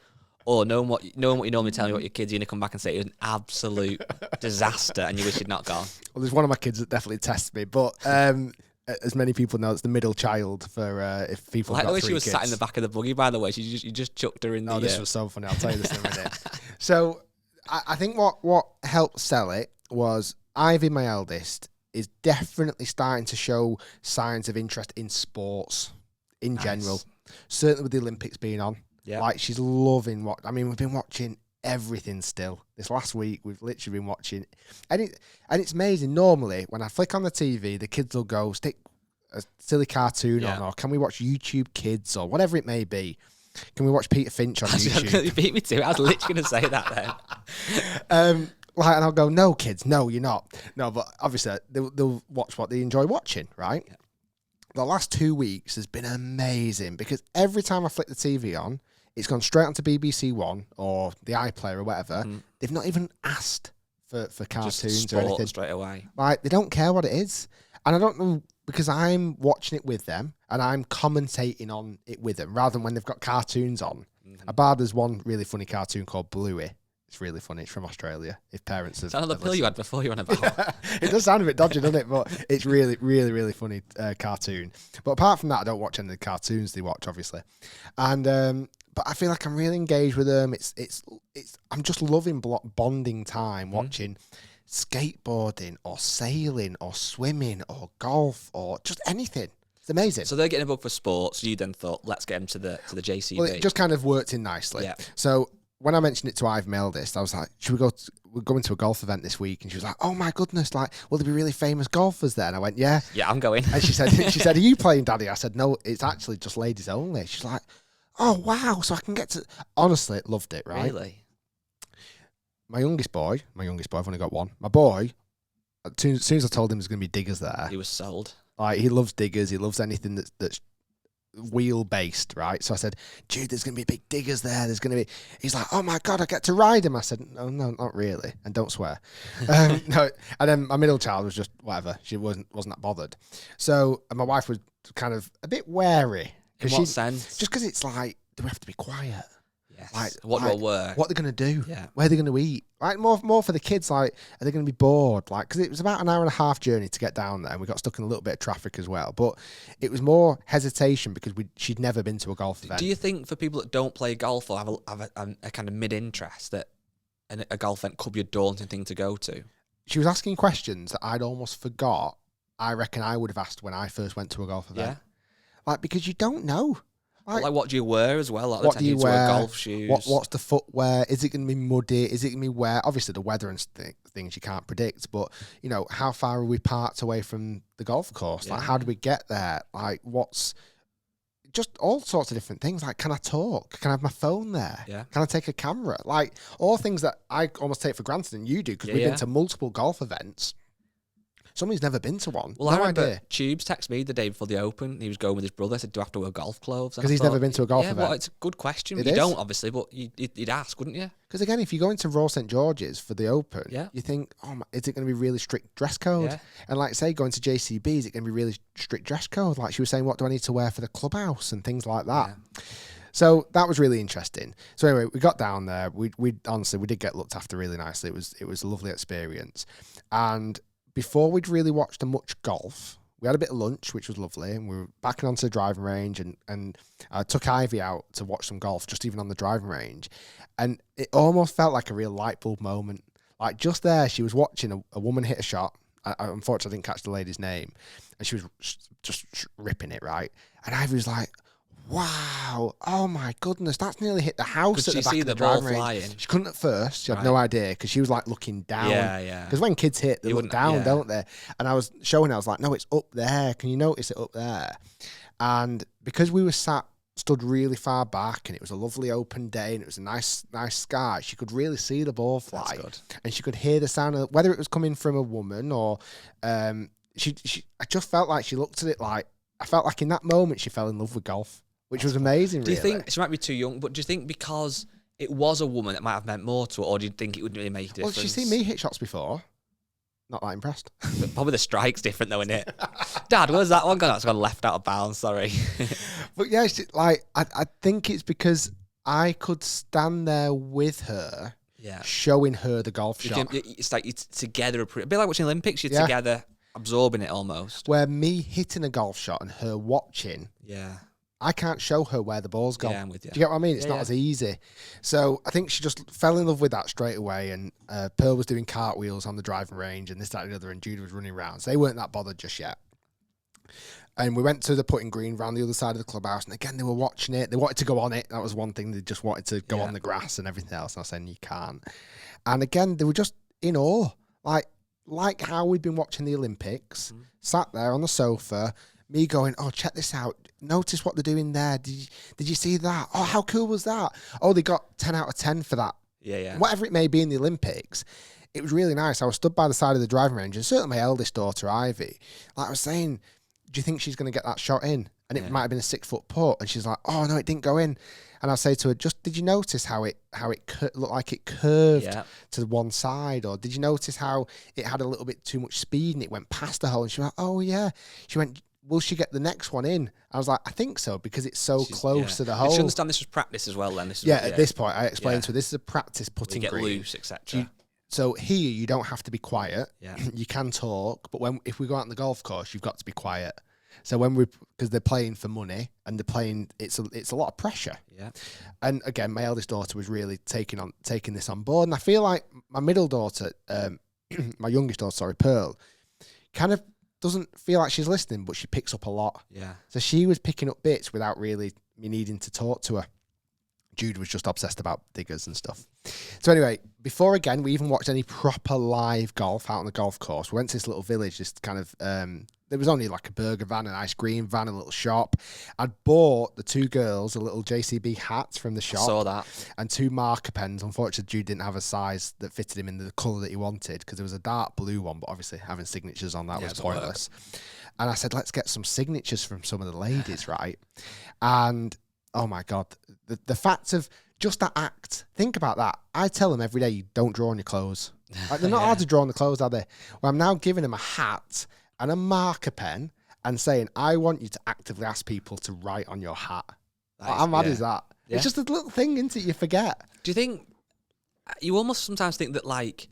or knowing what you normally tell me about your kids, you're going to come back and say it was an absolute disaster and you wish you'd not gone.
Well, there's one of my kids that definitely tests me, but as many people know, it's the middle child for if people.
Like
got
the way
3
she was
kids.
sat in the back of the buggy, by the way, you just chucked her in.
Oh, this was so funny. I'll tell you this in a minute. So I think what helped sell it was Ivy, my eldest, is definitely starting to show signs of interest in sports in general. Certainly with the Olympics being on. Yeah. Like, she's loving we've been watching everything still. This last week, we've literally been watching. And it's amazing. Normally, when I flick on the TV, the kids will go, stick a silly cartoon on, or can we watch YouTube Kids, or whatever it may be. Can we watch Peter Finch on YouTube?
You beat me to it. I was literally going to say that then.
And I'll go, no, kids, no, you're not. No, but obviously they'll watch what they enjoy watching, right? Yeah. The last 2 weeks has been amazing because every time I flick the TV on, it's gone straight onto BBC One or the iPlayer or whatever. They've not even asked for cartoons or anything.
Straight away.
Like, they don't care what it is. And I don't know, because I'm watching it with them and I'm commentating on it with them rather than when they've got cartoons on. There's one really funny cartoon called Bluey. It's really funny. It's from Australia. If parents have...
Sound like the pill you had before you went about.
Yeah, it does sound a bit dodgy, doesn't it? But it's really, really, really funny cartoon. But apart from that, I don't watch any of the cartoons they watch, obviously. And but I feel like I'm really engaged with them. I'm just loving bonding time, watching skateboarding or sailing or swimming or golf or just anything. It's amazing.
So they're getting a book for sports. You then thought, let's get them to the JCB.
Well, it just kind of worked in nicely. Yeah. So when I mentioned it to Ivy, my eldest, I was like, we're going to a golf event this week. And she was like, oh my goodness, like, will there be really famous golfers there? And I went, yeah.
Yeah, I'm going.
And she said, are you playing, Daddy? I said, no, it's actually just ladies only. She's like, oh wow, so I can get to... Honestly, loved it, right?
Really?
My youngest boy, I've only got one. My boy, as soon as I told him there's going to be diggers there...
He was sold.
Like, he loves diggers. He loves anything that's wheel based, right? So I said, Jude, there's going to be big diggers there. There's going to be, he's like, oh my God, I get to ride him. I said, no, not really. And don't swear. No. And then my middle child was just whatever. She wasn't that bothered. So, and my wife was kind of a bit wary.
In what sense?
Just because it's like, do we have to be quiet?
Yes.
Like,
what will work?
What they're going to do?
Yeah.
Where they're going to eat? Like more for the kids. Like, are they going to be bored? Like, because it was about an hour and a half journey to get down there, and we got stuck in a little bit of traffic as well. But it was more hesitation because she'd never been to a golf event.
Do you think for people that don't play golf or have a kind of mid-interest that a golf event could be a daunting thing to go to?
She was asking questions that I'd almost forgot. I reckon I would have asked when I first went to a golf event. Yeah. Like, because you don't know.
Like what do you wear as well? Like
what do you wear?
Golf shoes.
What's the footwear? Is it going to be muddy? Is it going to be wet? Obviously, the weather and things you can't predict. But you know, how far are we parked away from the golf course? Like, how do we get there? Like, what's just all sorts of different things. Like, can I talk? Can I have my phone there?
Yeah.
Can I take a camera? Like, all things that I almost take for granted, and you do because we've been to multiple golf events. Somebody's never been to one.
Well, I remember Tubes texted me the day before the Open. He was going with his brother. I said, do I have to wear golf clothes?
Because he's never been to a golf event.
Well, it's a good question. You don't, obviously, but you'd ask, wouldn't you?
Because, again, if you go into Royal St. George's for the Open, you think, oh, is it going to be really strict dress code? Yeah. And, like, say, going to JCB, is it going to be really strict dress code? Like, she was saying, what do I need to wear for the clubhouse and things like that. Yeah. So that was really interesting. So anyway, we got down there. We honestly, we did get looked after really nicely. It was a lovely experience. And before we'd really watched much golf, we had a bit of lunch, which was lovely, and we were backing onto the driving range, and I took Ivy out to watch some golf, just even on the driving range, and it almost felt like a real light bulb moment. Like, just there, she was watching a woman hit a shot. Unfortunately, I didn't catch the lady's name, and she was just ripping it, right? And Ivy was like, wow, oh my goodness, that's nearly hit the house at the back of the driving range. She couldn't at first. She had no idea because she was like looking down. Yeah. Because when kids hit, they look down, don't they? And I was showing her, I was like, no, it's up there. Can you notice it up there? And because we were stood really far back, and it was a lovely open day, and it was a nice sky, she could really see the ball fly.
That's good. And
she could hear the sound of whether it was coming from a woman or she. I just felt like she looked at it like, I felt like in that moment she fell in love with golf. Which was amazing, really.
Do you think, she might be too young, but do you think because it was a woman that might have meant more to her, or do you think it would really make a difference?
Well, she's seen me hit shots before. Not that impressed.
Probably the strike's different though, isn't it? Dad, where's that one gone? That's gone left out of bounds, sorry.
But yeah, I think it's because I could stand there with her, showing her the golf shot.
It's like you're together, a bit like watching Olympics, you're together, absorbing it almost.
Where me hitting a golf shot and her watching, I can't show her where the ball's gone.
Yeah, I'm with you.
Do you get what I mean? It's not as easy. So I think she just fell in love with that straight away. And Pearl was doing cartwheels on the driving range and this, that, and the other, and Jude was running around. So they weren't that bothered just yet. And we went to the putting green around the other side of the clubhouse. And again, they were watching it. They wanted to go on it. That was one thing. They just wanted to go on the grass and everything else. And I was saying, you can't. And again, they were just in awe. Like how we'd been watching the Olympics, sat there on the sofa, me going, oh, check this out. Notice what they're doing there. Did you see that? Oh, how cool was that? Oh, they got 10 out of 10 for that.
Yeah.
Whatever it may be in the Olympics. It was really nice. I was stood by the side of the driving range, and certainly my eldest daughter, Ivy, like I was saying, do you think she's going to get that shot in? And it might have been a 6-foot putt. And she's like, oh, no, it didn't go in. And I'll say to her, did you notice how it looked like it curved to one side? Or did you notice how it had a little bit too much speed and it went past the hole? And she went, oh, yeah. She went, will she get the next one in? I was like, I think so, because it's so close to the hole.
Did she understand this was practice as well then?
At this point, I explained to her, this is a practice putting green.
Get loose, etc.
So here, you don't have to be quiet. Yeah. You can talk, but if we go out on the golf course, you've got to be quiet. So because they're playing for money and they're playing, it's a lot of pressure. Yeah. And again, my eldest daughter was really taking this on board. And I feel like my middle daughter, my youngest daughter, sorry, Pearl, kind of doesn't feel like she's listening, but she picks up a lot. Yeah. So she was picking up bits without really me needing to talk to her. Jude was just obsessed about diggers and stuff. So anyway, before again we even watched any proper live golf out on the golf course, we went to this little village, just kind of there was only like a burger van, an ice cream van, a little shop. I'd bought the two girls a little JCB hats from the shop.
I saw that.
And 2 marker pens. Unfortunately, Jude didn't have a size that fitted him in the colour that he wanted, because there was a dark blue one, but obviously having signatures on that was pointless. And I said, let's get some signatures from some of the ladies, right? And oh my God, the fact of just that act, think about that. I tell them every day, you don't draw on your clothes. Like, they're not hard to draw on the clothes, are they? Well, I'm now giving them a hat and a marker pen and saying, I want you to actively ask people to write on your hat. How mad is that? Yeah. It's just a little thing, isn't it? You forget.
Do you think, you almost sometimes think that like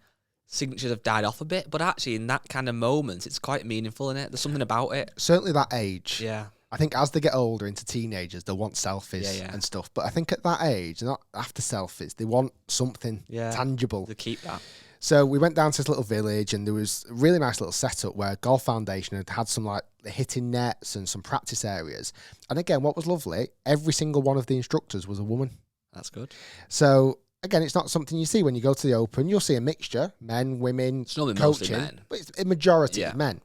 signatures have died off a bit, but actually in that kind of moment, it's quite meaningful, isn't it? There's something about it.
Certainly that age.
Yeah.
I think as they get older into teenagers, they'll want selfies and stuff. But I think at that age, not after selfies, they want something tangible.
To keep that.
So we went down to this little village and there was a really nice little setup where Golf Foundation had some like hitting nets and some practice areas. And again, what was lovely, every single one of the instructors was a woman.
That's good.
So again, it's not something you see when you go to the Open. You'll see a mixture, men, women,
it's normally
coaching,
men.
But it's a majority of men.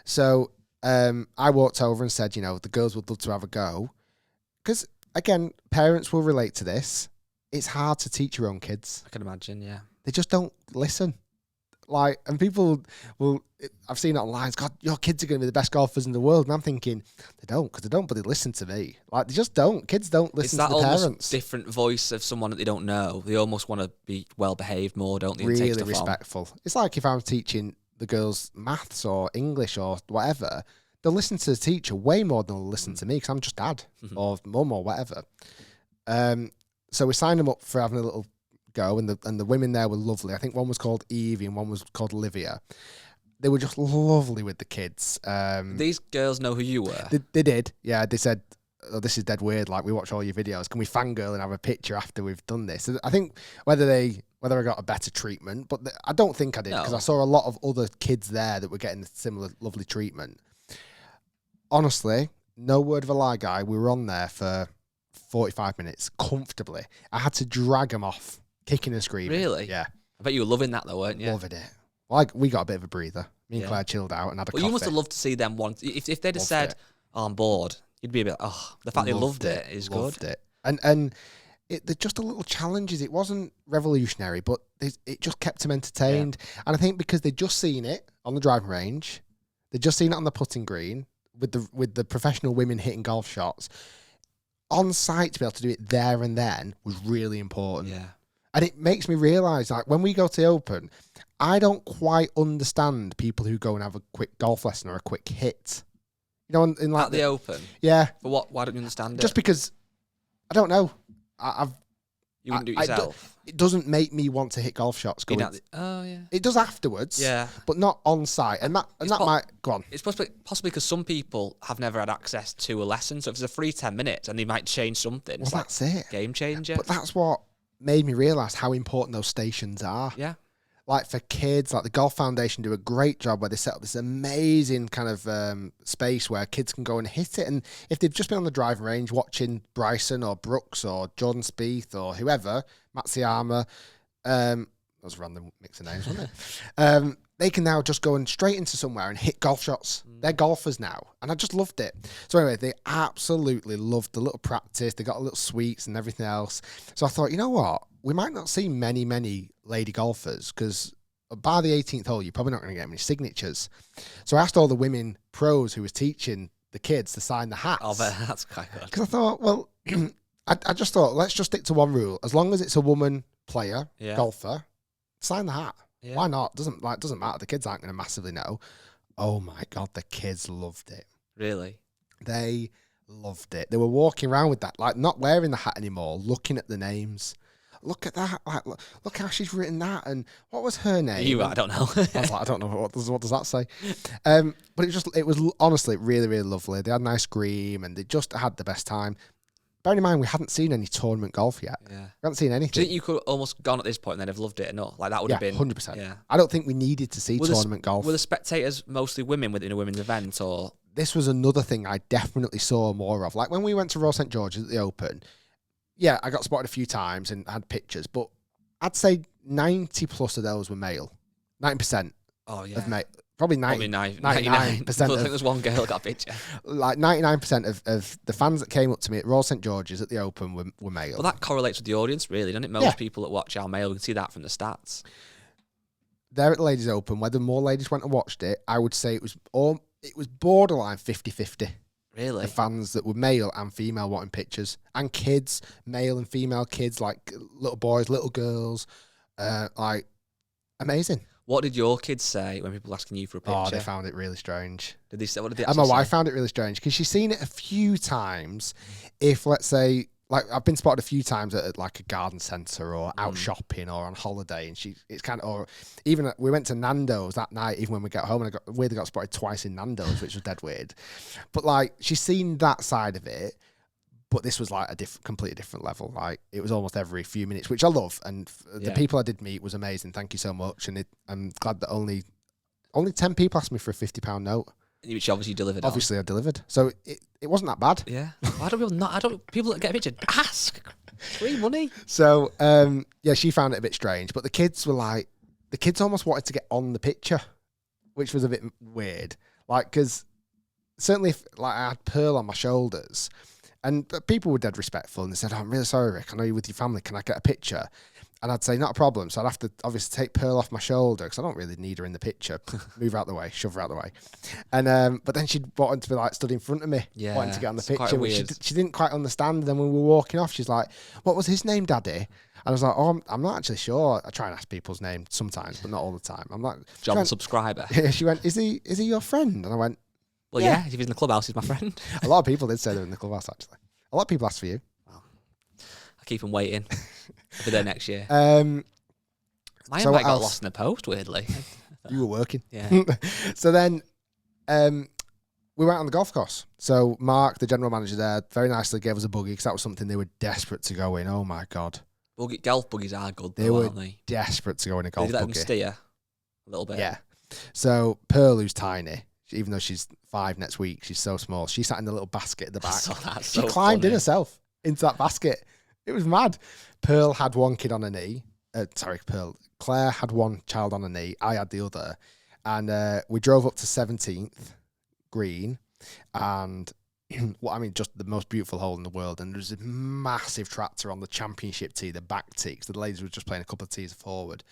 So I walked over and said, you know, the girls would love to have a go. Because, again, parents will relate to this. It's hard to teach your own kids.
I can imagine, yeah.
They just don't listen. Like, and people will, I've seen it online, God, your kids are going to be the best golfers in the world. And I'm thinking, but they listen to me. Like, they just don't. Kids don't listen to the parents. It's that almost
different voice of someone that they don't know. They almost want to be well-behaved more, don't they?
Really respectful. It's like if I was teaching the girls maths or English or whatever, they'll listen to the teacher way more than they'll listen to me because I'm just dad or mum or whatever. So we signed them up for having a little go, and the women there were lovely. I think one was called Evie and one was called Olivia. They were just lovely with the kids.
These girls know who you were?
They did, yeah. They said, oh, this is dead weird, like we watch all your videos. Can we fangirl and have a picture after we've done this? I think whether I got a better treatment, but I don't think I did because I saw a lot of other kids there that were getting similar lovely treatment. Honestly, no word of a lie, guy. We were on there for 45 minutes comfortably. I had to drag them off, kicking and screaming.
Really?
Yeah.
I bet you were loving that though, weren't you?
Loving it. Like, we got a bit of a breather. Me and Claire chilled out and had a coffee.
You must have loved to see them once. If they'd have said, oh, I'm bored, you'd be a bit, the fact they loved it is good. Loved it.
And they're just a little challenges. It wasn't revolutionary, but it just kept them entertained. Yeah. And I think because they'd just seen it on the driving range, they'd just seen it on the putting green with the professional women hitting golf shots, on site to be able to do it there and then was really important. Yeah. And it makes me realise, like, when we go to the Open, I don't quite understand people who go and have a quick golf lesson or a quick hit. You know, in like
at the Open?
Yeah.
But what? Why don't you understand it?
Just because, I don't know.
You wouldn't do it yourself?
It doesn't make me want to hit golf shots.
Oh, yeah.
It does afterwards.
Yeah.
But not on site. And that might, go on.
It's possibly because some people have never had access to a lesson. So if it's a free 10 minutes and they might change something.
Well, that's it.
Game changer.
But that's what made me realise how important those stations are.
Yeah.
Like for kids, like the Golf Foundation do a great job where they set up this amazing kind of space where kids can go and hit it. And if they've just been on the driving range watching Bryson or Brooks or Jordan Spieth or whoever, Matsuyama, that was a random mix of names, wasn't it? They can now just go and straight into somewhere and hit golf shots. They're golfers now. And I just loved it. So anyway, they absolutely loved the little practice. They got a little sweets and everything else. So I thought, you know what? We might not see many lady golfers because by the 18th hole, you're probably not going to get many signatures. So I asked all the women pros who was teaching the kids to sign the hats.
Oh, that's quite good.
Because I thought, well, I just thought, let's just stick to one rule. As long as it's a woman player, golfer, sign the hat. Yeah. Why not? Doesn't matter. The kids aren't going to massively know. Oh my God, the kids loved it.
Really?
They loved it. They were walking around with that, like not wearing the hat anymore, looking at the names. Look at that! Like, look how she's written that. And what was her name?
I don't know.
I was like, I don't know what does that say. But it was honestly really, really lovely. They had an ice cream and they just had the best time. Bearing in mind, we hadn't seen any tournament golf yet. Yeah. We hadn't seen anything.
Do you think you could almost gone at this point and then have loved it enough? Like that would have been
100%.
Yeah.
I don't think we needed to see tournament golf.
Were the spectators mostly women within a women's event, or?
This was another thing I definitely saw more of. Like when we went to Royal St George's at the Open, yeah, I got spotted a few times and had pictures, but I'd say 90 plus of those were male. 90%.
Oh yeah.
Of male. Probably 99%. I
think there's one girl got a picture.
Like 99% of the fans that came up to me at Royal St George's at the Open were male.
Well, that correlates with the audience, really, doesn't it? Most people that watch are male. We can see that from the stats.
There at the Ladies Open, whether more ladies went and watched it, I would say it was it was borderline 50-50.
Really?
The fans that were male and female wanting pictures, and kids, male and female kids, like little boys, little girls, like amazing.
What did your kids say when people were asking you for a picture?
Oh, they found it really strange.
Did they say, what did they
And
actually
my wife
say?
found it really strange because she's seen it a few times. If, let's say, like I've been spotted a few times at like a garden centre or out shopping or on holiday, and it's kind of, or even we went to Nando's that night, even when we got home, and we got spotted twice in Nando's, which was dead weird. But like she's seen that side of it, but this was like a completely different level. Like it was almost every few minutes, which I love. And the people I did meet was amazing. Thank you so much. And I'm glad that only 10 people asked me for a £50 note.
Which obviously delivered.
Obviously, I delivered. So it wasn't that bad.
Yeah. Why do people not? People that get a picture ask. Free money.
So yeah, she found it a bit strange. But the kids were like, the kids almost wanted to get on the picture, which was a bit weird. Like, because certainly, if like I had Pearl on my shoulders, and people were dead respectful, and they said, "Oh, I'm really sorry, Rick. I know you're with your family. Can I get a picture?" And I'd say, not a problem. So I'd have to obviously take Pearl off my shoulder because I don't really need her in the picture. Move her out the way, shove her out the way. And but then she'd wanted to be like stood in front of me, wanting to get on the picture, which she didn't quite understand. And then when we were walking off, she's like, "What was his name, Daddy?" And I was like, "Oh, I'm not actually sure." I try and ask people's names sometimes, but not all the time. I'm like,
John subscriber.
She went, "Is he your friend?" And I went,
"Well, yeah. If he's in the clubhouse, he's my friend."
A lot of people did say they're in the clubhouse. Actually, a lot of people asked for you.
Well, I keep them waiting. I'll be there next year. My
so
invite got lost in the post, weirdly.
You were working.
Yeah.
So then we went on the golf course. So Mark, the general manager there, very nicely gave us a buggy because that was something they were desperate to go in. Oh, my God.
Golf buggies are good,
They
though,
were
aren't they?
desperate to go in a golf
They let
buggy.
them steer a little bit.
Yeah. So Pearl, who's tiny, even though she's 5 next week, she's so small. She sat in the little basket at the back. She climbed in herself into that basket. It was mad. Pearl had one kid on her knee. Claire had one child on her knee. I had the other. And we drove up to 17th green. And, just the most beautiful hole in the world. And there's a massive tractor on the championship tee, the back tee, because the ladies were just playing a couple of tees forward.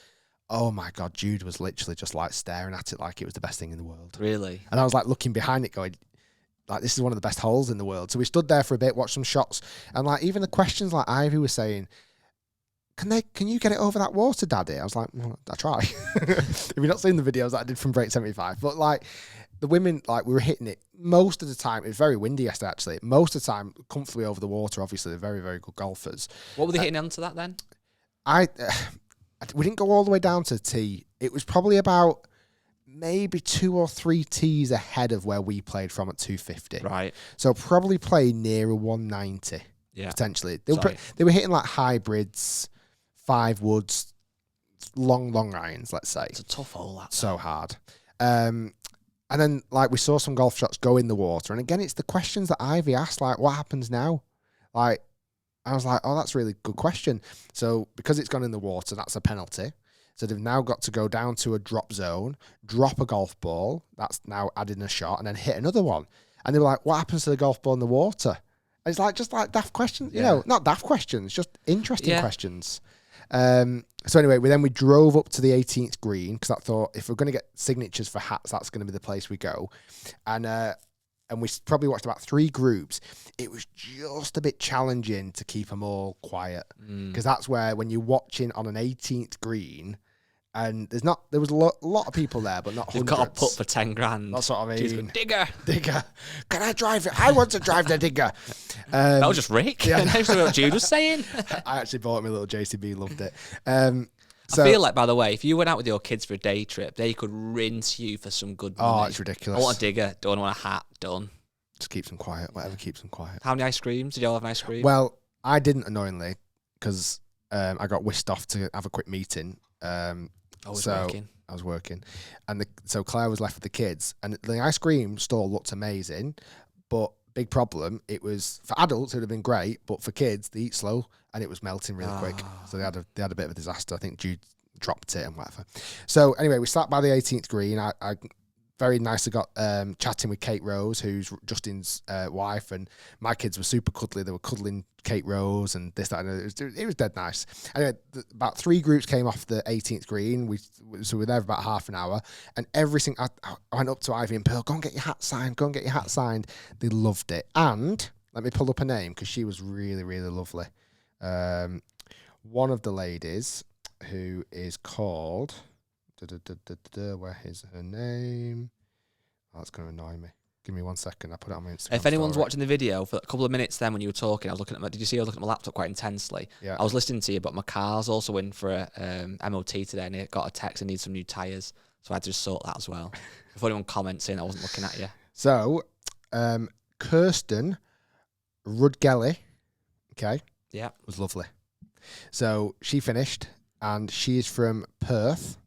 Oh, my God. Jude was literally just like staring at it like it was the best thing in the world.
Really?
And I was like looking behind it going, like, this is one of the best holes in the world. So we stood there for a bit, watched some shots. And like, even the questions like Ivy was saying, can you get it over that water, Daddy? I was like, well, I try. If you've not seen the videos that I did from Break 75, but like the women, like we were hitting it most of the time. It was very windy yesterday, actually. Most of the time, comfortably over the water. Obviously, they're very, very good golfers.
What were they hitting onto that then?
We didn't go all the way down to the tee. It was probably about maybe 2 or 3 tees ahead of where we played from at 250.
Right.
So probably play near a 190.
Yeah.
Potentially. They were hitting like hybrids, 5 woods, long irons, let's say.
It's a tough hole, that.
So hard. And then like we saw some golf shots go in the water. And again, it's the questions that Ivy asked, like, what happens now? Like, I was like, oh, that's a really good question. So because it's gone in the water, that's a penalty. So they've now got to go down to a drop zone, drop a golf ball. That's now adding a shot, and then hit another one. And they were like, what happens to the golf ball in the water? And it's like, just like daft questions, not daft questions, just interesting questions. So anyway, we drove up to the 18th green because I thought if we're going to get signatures for hats, that's going to be the place we go. And we probably watched about 3 groups. It was just a bit challenging to keep them all quiet because that's where when you're watching on an 18th green, and there was a lot of people there, but not
They've
hundreds.
got a put for 10 grand.
That's what I mean.
She's going, digger.
Can I drive it? I want to drive the digger.
That was just Rick.
Yeah.
That's what Jude was saying.
I actually bought him a little JCB, loved it.
I feel like, by the way, if you went out with your kids for a day trip, they could rinse you for some good money.
Oh, it's ridiculous.
I want a digger, don't want a hat, done.
Just keeps them quiet, whatever keeps them quiet.
How many ice creams? Did you all have an ice cream?
Well, I didn't, annoyingly, because I got whisked off to have a quick meeting. I was working. And so Claire was left with the kids. And the ice cream stall looked amazing, but big problem, it was, for adults, it would have been great, but for kids, they eat slow, and it was melting really quick. So they had a bit of a disaster. I think Jude dropped it and whatever. So anyway, we sat by the 18th green. I very nicely got chatting with Kate Rose, who's Justin's wife, and my kids were super cuddly. They were cuddling Kate Rose and this, that, and it was dead nice. Anyway, about 3 groups came off the 18th green. So we were there for about half an hour, and everything. I went up to Ivy and Pearl, go and get your hat signed. Go and get your hat signed. They loved it. And let me pull up her name because she was really, really lovely. One of the ladies who is called. Where is her name? Oh, that's going to annoy me. Give me 1 second. I put it on my Instagram.
If anyone's watching the video for a couple of minutes, then when you were talking, I was looking at did you see I was looking at my laptop quite intensely?
Yeah.
I was listening to you, but my car's also in for a MOT today, and it got a text and needs some new tyres, so I had to just sort that as well. If anyone comments saying I wasn't looking at you.
So, Kirsten Rudgelly, okay,
yeah,
was lovely. So she finished, and she's from Perth.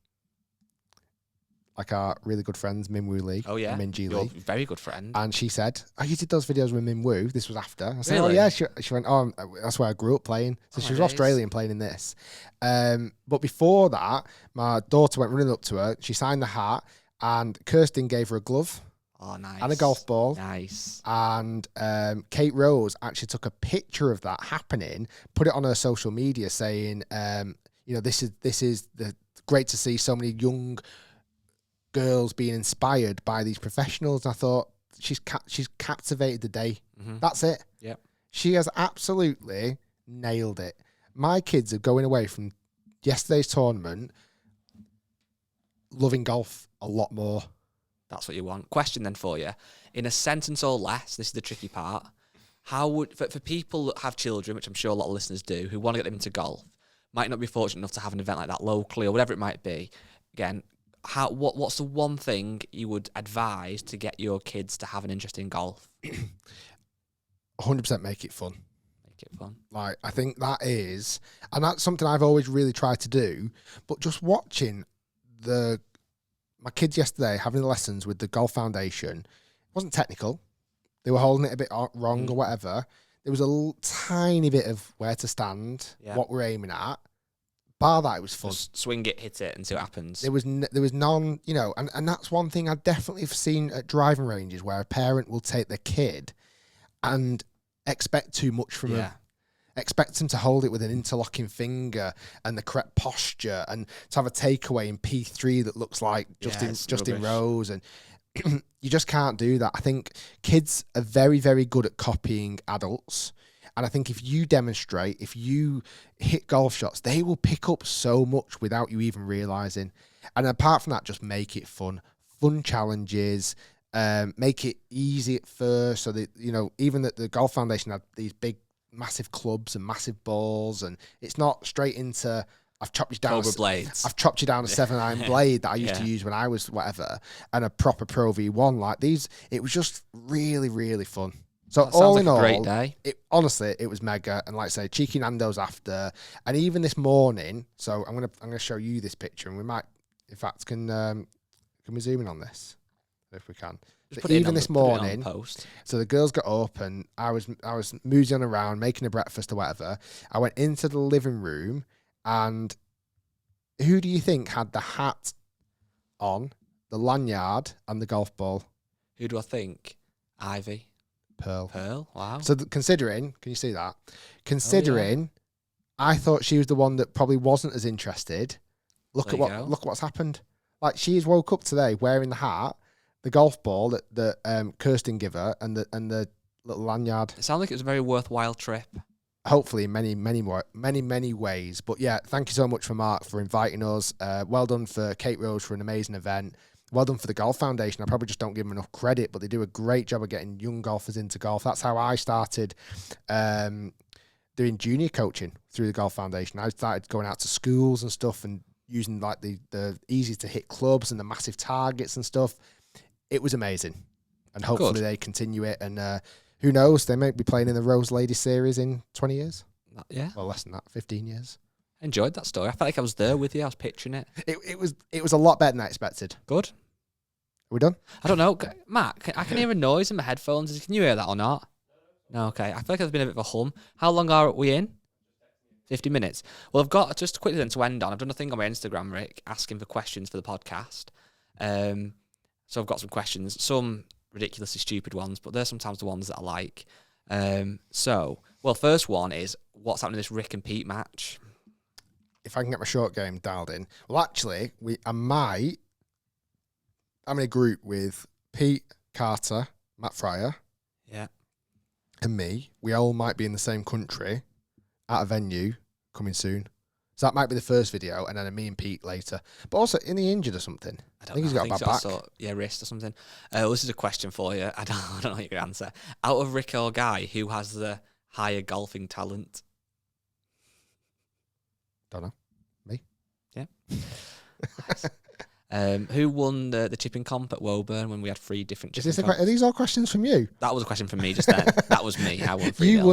Like our really good friends, Min Woo Lee.
Oh, yeah.
And Min Ji
You're
Lee.
a very good friend.
And she said, oh, you did those videos with Min Woo. This was after. I said,
Really?
oh, yeah. She went, oh, that's where I grew up playing. So she was Australian playing in this. But before that, my daughter went running up to her. She signed the hat, and Kirsten gave her a glove.
Oh, nice.
And a golf ball.
Nice.
And Kate Rose actually took a picture of that happening, put it on her social media saying, this is the great to see so many young girls being inspired by these professionals. And I thought she's captivated the day. Mm-hmm. That's it.
Yep.
She has absolutely nailed it. My kids are going away from yesterday's tournament loving golf a lot more.
That's what you want. Question then for you. In a sentence or less, this is the tricky part. How would, for people that have children, which I'm sure a lot of listeners do, who want to get them into golf, might not be fortunate enough to have an event like that locally or whatever it might be. Again, what's the one thing you would advise to get your kids to have an interest in golf?
100% make it fun.
Make it fun.
Like, I think that is, and that's something I've always really tried to do, but just watching my kids yesterday having the lessons with the Golf Foundation, it wasn't technical. They were holding it a bit wrong or whatever. There was a tiny bit of where to stand, what we're aiming at. Bar that, it was fun.
Just swing it, hit it, and see what happens.
There was none, and that's one thing I definitely have seen at driving ranges where a parent will take their kid and expect too much from them. Expect them to hold it with an interlocking finger and the correct posture, and to have a takeaway in P3 that looks like Justin Rose, and you just can't do that. I think kids are very, very good at copying adults. And I think if you demonstrate, if you hit golf shots, they will pick up so much without you even realising. And apart from that, just make it fun. Fun challenges, make it easy at first. So that, even that the Golf Foundation had these big, massive clubs and massive balls, and it's not straight into, I've chopped you down.
Cobra blades.
I've chopped you down a 7-iron blade that I used to use when I was whatever, and a proper Pro V1 like these. It was just really, really fun. So
that
all
sounds
in
like
all,
a great day.
Honestly, it was mega. And like I say, cheeky Nando's after, and even this morning. So I'm gonna show you this picture, and we might, in fact, can we zoom in on this if we can? So even this morning, so the girls got up, and I was moozing around making a breakfast or whatever. I went into the living room, and who do you think had the hat on, the lanyard, and the golf ball?
Who do I think? Ivy.
Pearl.
Wow.
So considering, can you see that? Considering, I thought she was the one that probably wasn't as interested. Look what's happened. Like, she's woke up today wearing the hat, the golf ball that Kirsten gave her, and the little lanyard.
It sounds like it was a very worthwhile trip.
Hopefully, in many ways. But yeah, thank you so much for Mark for inviting us. Well done for Kate Rose for an amazing event. Well done for the Golf Foundation. I probably just don't give them enough credit, but they do a great job of getting young golfers into golf. That's how I started doing junior coaching through the Golf Foundation. I started going out to schools and stuff and using like the easy to hit clubs and the massive targets and stuff. It was amazing. And hopefully they continue it. And who knows, they might be playing in the Rose Lady Series in 20 years.
Yeah.
Well, less than that, 15 years.
Enjoyed that story. I felt like I was there with you. I was picturing it.
It was a lot better than I expected.
Good.
Are we done?
I don't know. Matt, I can hear a noise in my headphones. Can you hear that or not? No, okay. I feel like there's been a bit of a hum. How long are we in? 50 minutes. Well, I've got, just quickly then to end on, I've done a thing on my Instagram, Rick, asking for questions for the podcast. So I've got some questions, some ridiculously stupid ones, but they're sometimes the ones that I like. First one is, what's happening in this Rick and Pete match?
If I can get my short game dialed in. Well, actually, I'm in a group with Pete, Carter, Matt Fryer, and me. We all might be in the same country at a venue coming soon. So that might be the first video, and then me and Pete later. But also, isn't he injured or something? I think he's got a bad back. Wrist
or something. This is a question for you. I don't know what your answer. Out of Rick or Guy, who has the higher golfing talent?
Don't know. Me?
Yeah. Nice. Who won the chipping comp at Woburn when we had 3 different chipping comps?
Are these all questions from you?
That was a question from me just then. That was me. I won 3-0.
You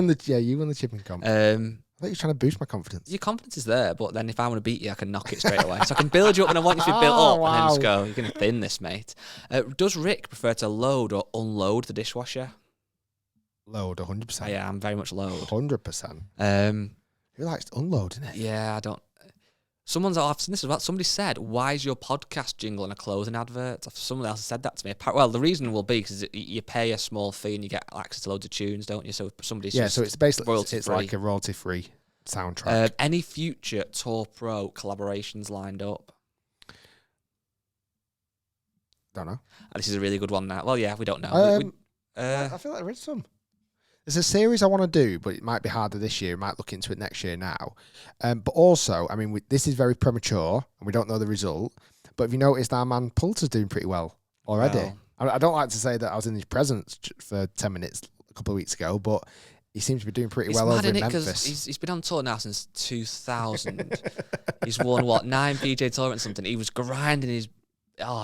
won the chipping comp. I thought you were trying to boost my confidence.
Your confidence is there, but then if I want to beat you, I can knock it straight away. So I can build you up when I want you to be built up, and then just go, you're going to thin this, mate. Does Rick prefer to load or unload the dishwasher?
Load, 100%.
Yeah, I'm very much load.
100%. Who likes unloading it?
Yeah, I don't. I've seen this as well. Somebody said, "Why is your podcast jingle in a clothing advert?" Someone else said that to me. Well, the reason will be because you pay a small fee and you get access to loads of tunes, don't you? So somebody's
so it's basically it's like a royalty-free soundtrack.
Any future Tour Pro collaborations lined up?
Don't know.
This is a really good one now. Well, yeah, we don't know.
I feel like I read some. There's a series I want to do, but it might be harder this year. I might look into it next year now. But also, I mean, this is very premature, and we don't know the result. But have you noticed our man Poulter's doing pretty well already? Well, I don't like to say that I was in his presence for 10 minutes a couple of weeks ago, but he seems to be doing pretty well over in Memphis.
He's been on tour now since 2000. He's won, 9 PJ Tour and something. He was grinding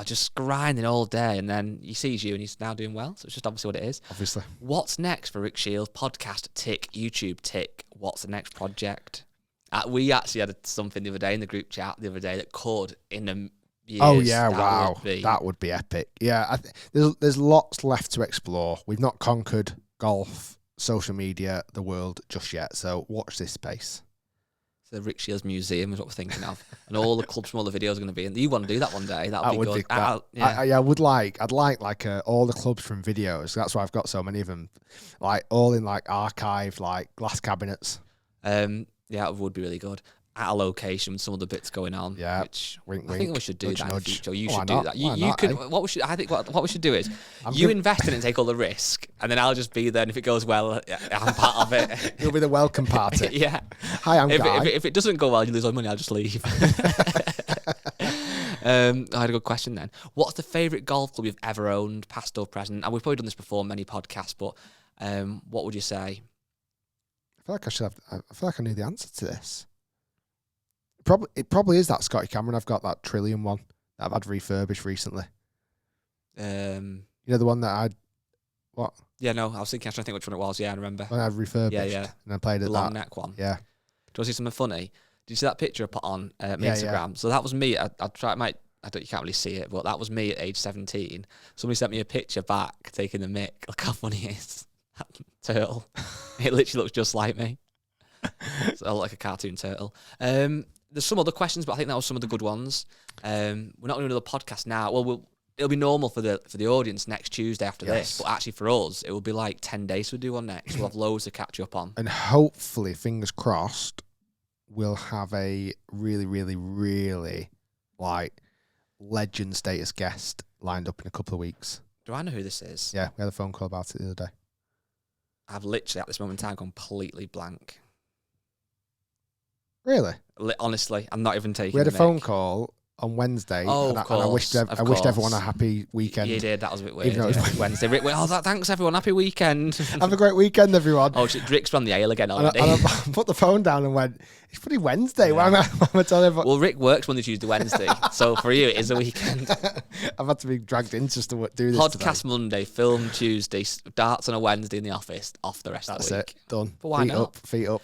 just grinding all day, and then he sees you and he's now doing well. So it's just obviously what it is.
Obviously.
What's next for Rick Shiels? Podcast, tick. YouTube, tick. What's the next project? We actually had something the other day in the group chat that could, in a years.
Oh, yeah, wow. That would be epic. Yeah, there's lots left to explore. We've not conquered golf, social media, the world just yet. So watch this space.
The Rick Shiels Museum is what we're thinking of, and all the clubs from all the videos are going to be in. You want to do that one day? That would be good.
I would like. I'd like all the clubs from videos. That's why I've got so many of them, like all in like archive, like glass cabinets.
It would be really good at a location with some of the bits going on.
Yeah,
which
wink,
I think we should do that in the future. You should do that. I think what we should do is invest in it and take all the risk, and then I'll just be there. And if it goes well, I'm part of it.
You'll be the welcome party.
Yeah.
Hi, I'm Guy.
If it doesn't go well, you lose all money. I'll just leave. I had a good question then. What's the favourite golf club you've ever owned, past or present? And we've probably done this before on many podcasts, but what would you say?
I feel like I knew the answer to this. It probably is that Scotty Cameron. I've got that Trillium one that I've had refurbished recently. You know the one that what?
Yeah, no, I was thinking. I was trying to think which one it was. Yeah, I remember.
When I had refurbished. Yeah. And I played
the long neck one.
Yeah.
Do you want to see something funny? Did you see that picture I put on my Instagram? Yeah. So that was me. I don't. You can't really see it, but that was me at age 17. Somebody sent me a picture back taking the mick. Look how funny it is. That turtle. It literally looks just like me. So I look like a cartoon turtle. There's some other questions, but I think that was some of the good ones. We're not doing another podcast now. Well, it'll be normal for the audience next Tuesday after this, but actually for us, it will be like 10 days to do one next. We'll have loads to catch up on.
And hopefully, fingers crossed, we'll have a really, really, really legend status guest lined up in a couple of weeks.
Do I know who this is?
Yeah, we had a phone call about it the other day.
I've literally, at this moment in time, completely blank.
Really?
Honestly, I'm not even taking.
We had a phone call on Wednesday, and I wished everyone a happy weekend.
You did. That was a bit weird. Even though it was Wednesday. Thanks everyone. Happy weekend.
Have a great weekend, everyone.
Oh, Rick's on the ale again already.
And I put the phone down and went, it's pretty Wednesday. Yeah. Why am I telling everyone?
Well, Rick works Monday, Tuesday, Wednesday. So for you, it is a weekend.
I've had to be dragged in just to do this
Podcast
today.
Monday, film Tuesday, darts on a Wednesday in the office, off the rest of the week.
That's it. Done.
But why not?
Feet up.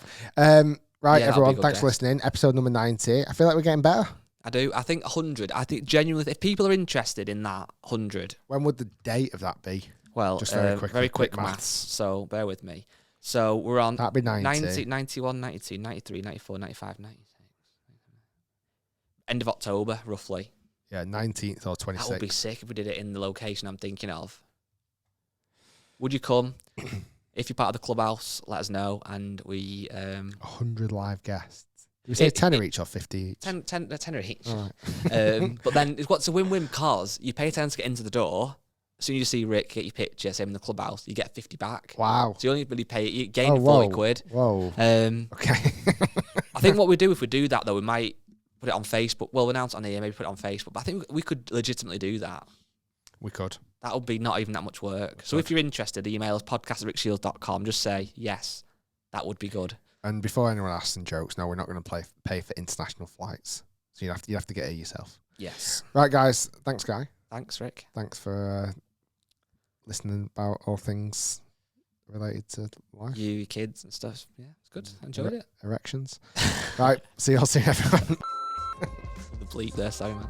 Right, everyone, thanks for listening. Episode number 90. I feel like we're getting better.
I do. I think 100. I think genuinely, if people are interested in that 100.
When would the date of that be?
Well, just very quick maths. So bear with me. So we're on
that'd be
90, 91, 92, 93, 94, 95, 96. End of October, roughly.
Yeah, 19th or 26th.
That would be sick if we did it in the location I'm thinking of. Would you come? If you're part of the clubhouse, let us know, and we
100 live guests. Did we say tenner each or 50 each?
tenner each.
All right.
But then it's a win-win because you pay £10 to get into the door. As soon as you see Rick get your picture, same in the clubhouse, you get 50 back.
Wow.
So you only really pay, you gain 40 quid.
Whoa.
Okay. I think what we do if we do that though, we might put it on Facebook. Well, we'll announce it on here, maybe put it on Facebook. But I think we could legitimately do that.
We could.
That would be not even that much work. So if you're interested, email us podcast@rickshiels.com. Just say yes. That would be good.
And before anyone asks and jokes, no, we're not going to pay for international flights. So you have to get it yourself.
Yes.
Right, guys. Thanks, Guy.
Thanks, Rick.
Thanks for listening about all things related to life.
You, your kids and stuff. Yeah, it's good. I enjoyed it.
Erections. Right. See you all soon, everyone.
The bleep there, sorry, man.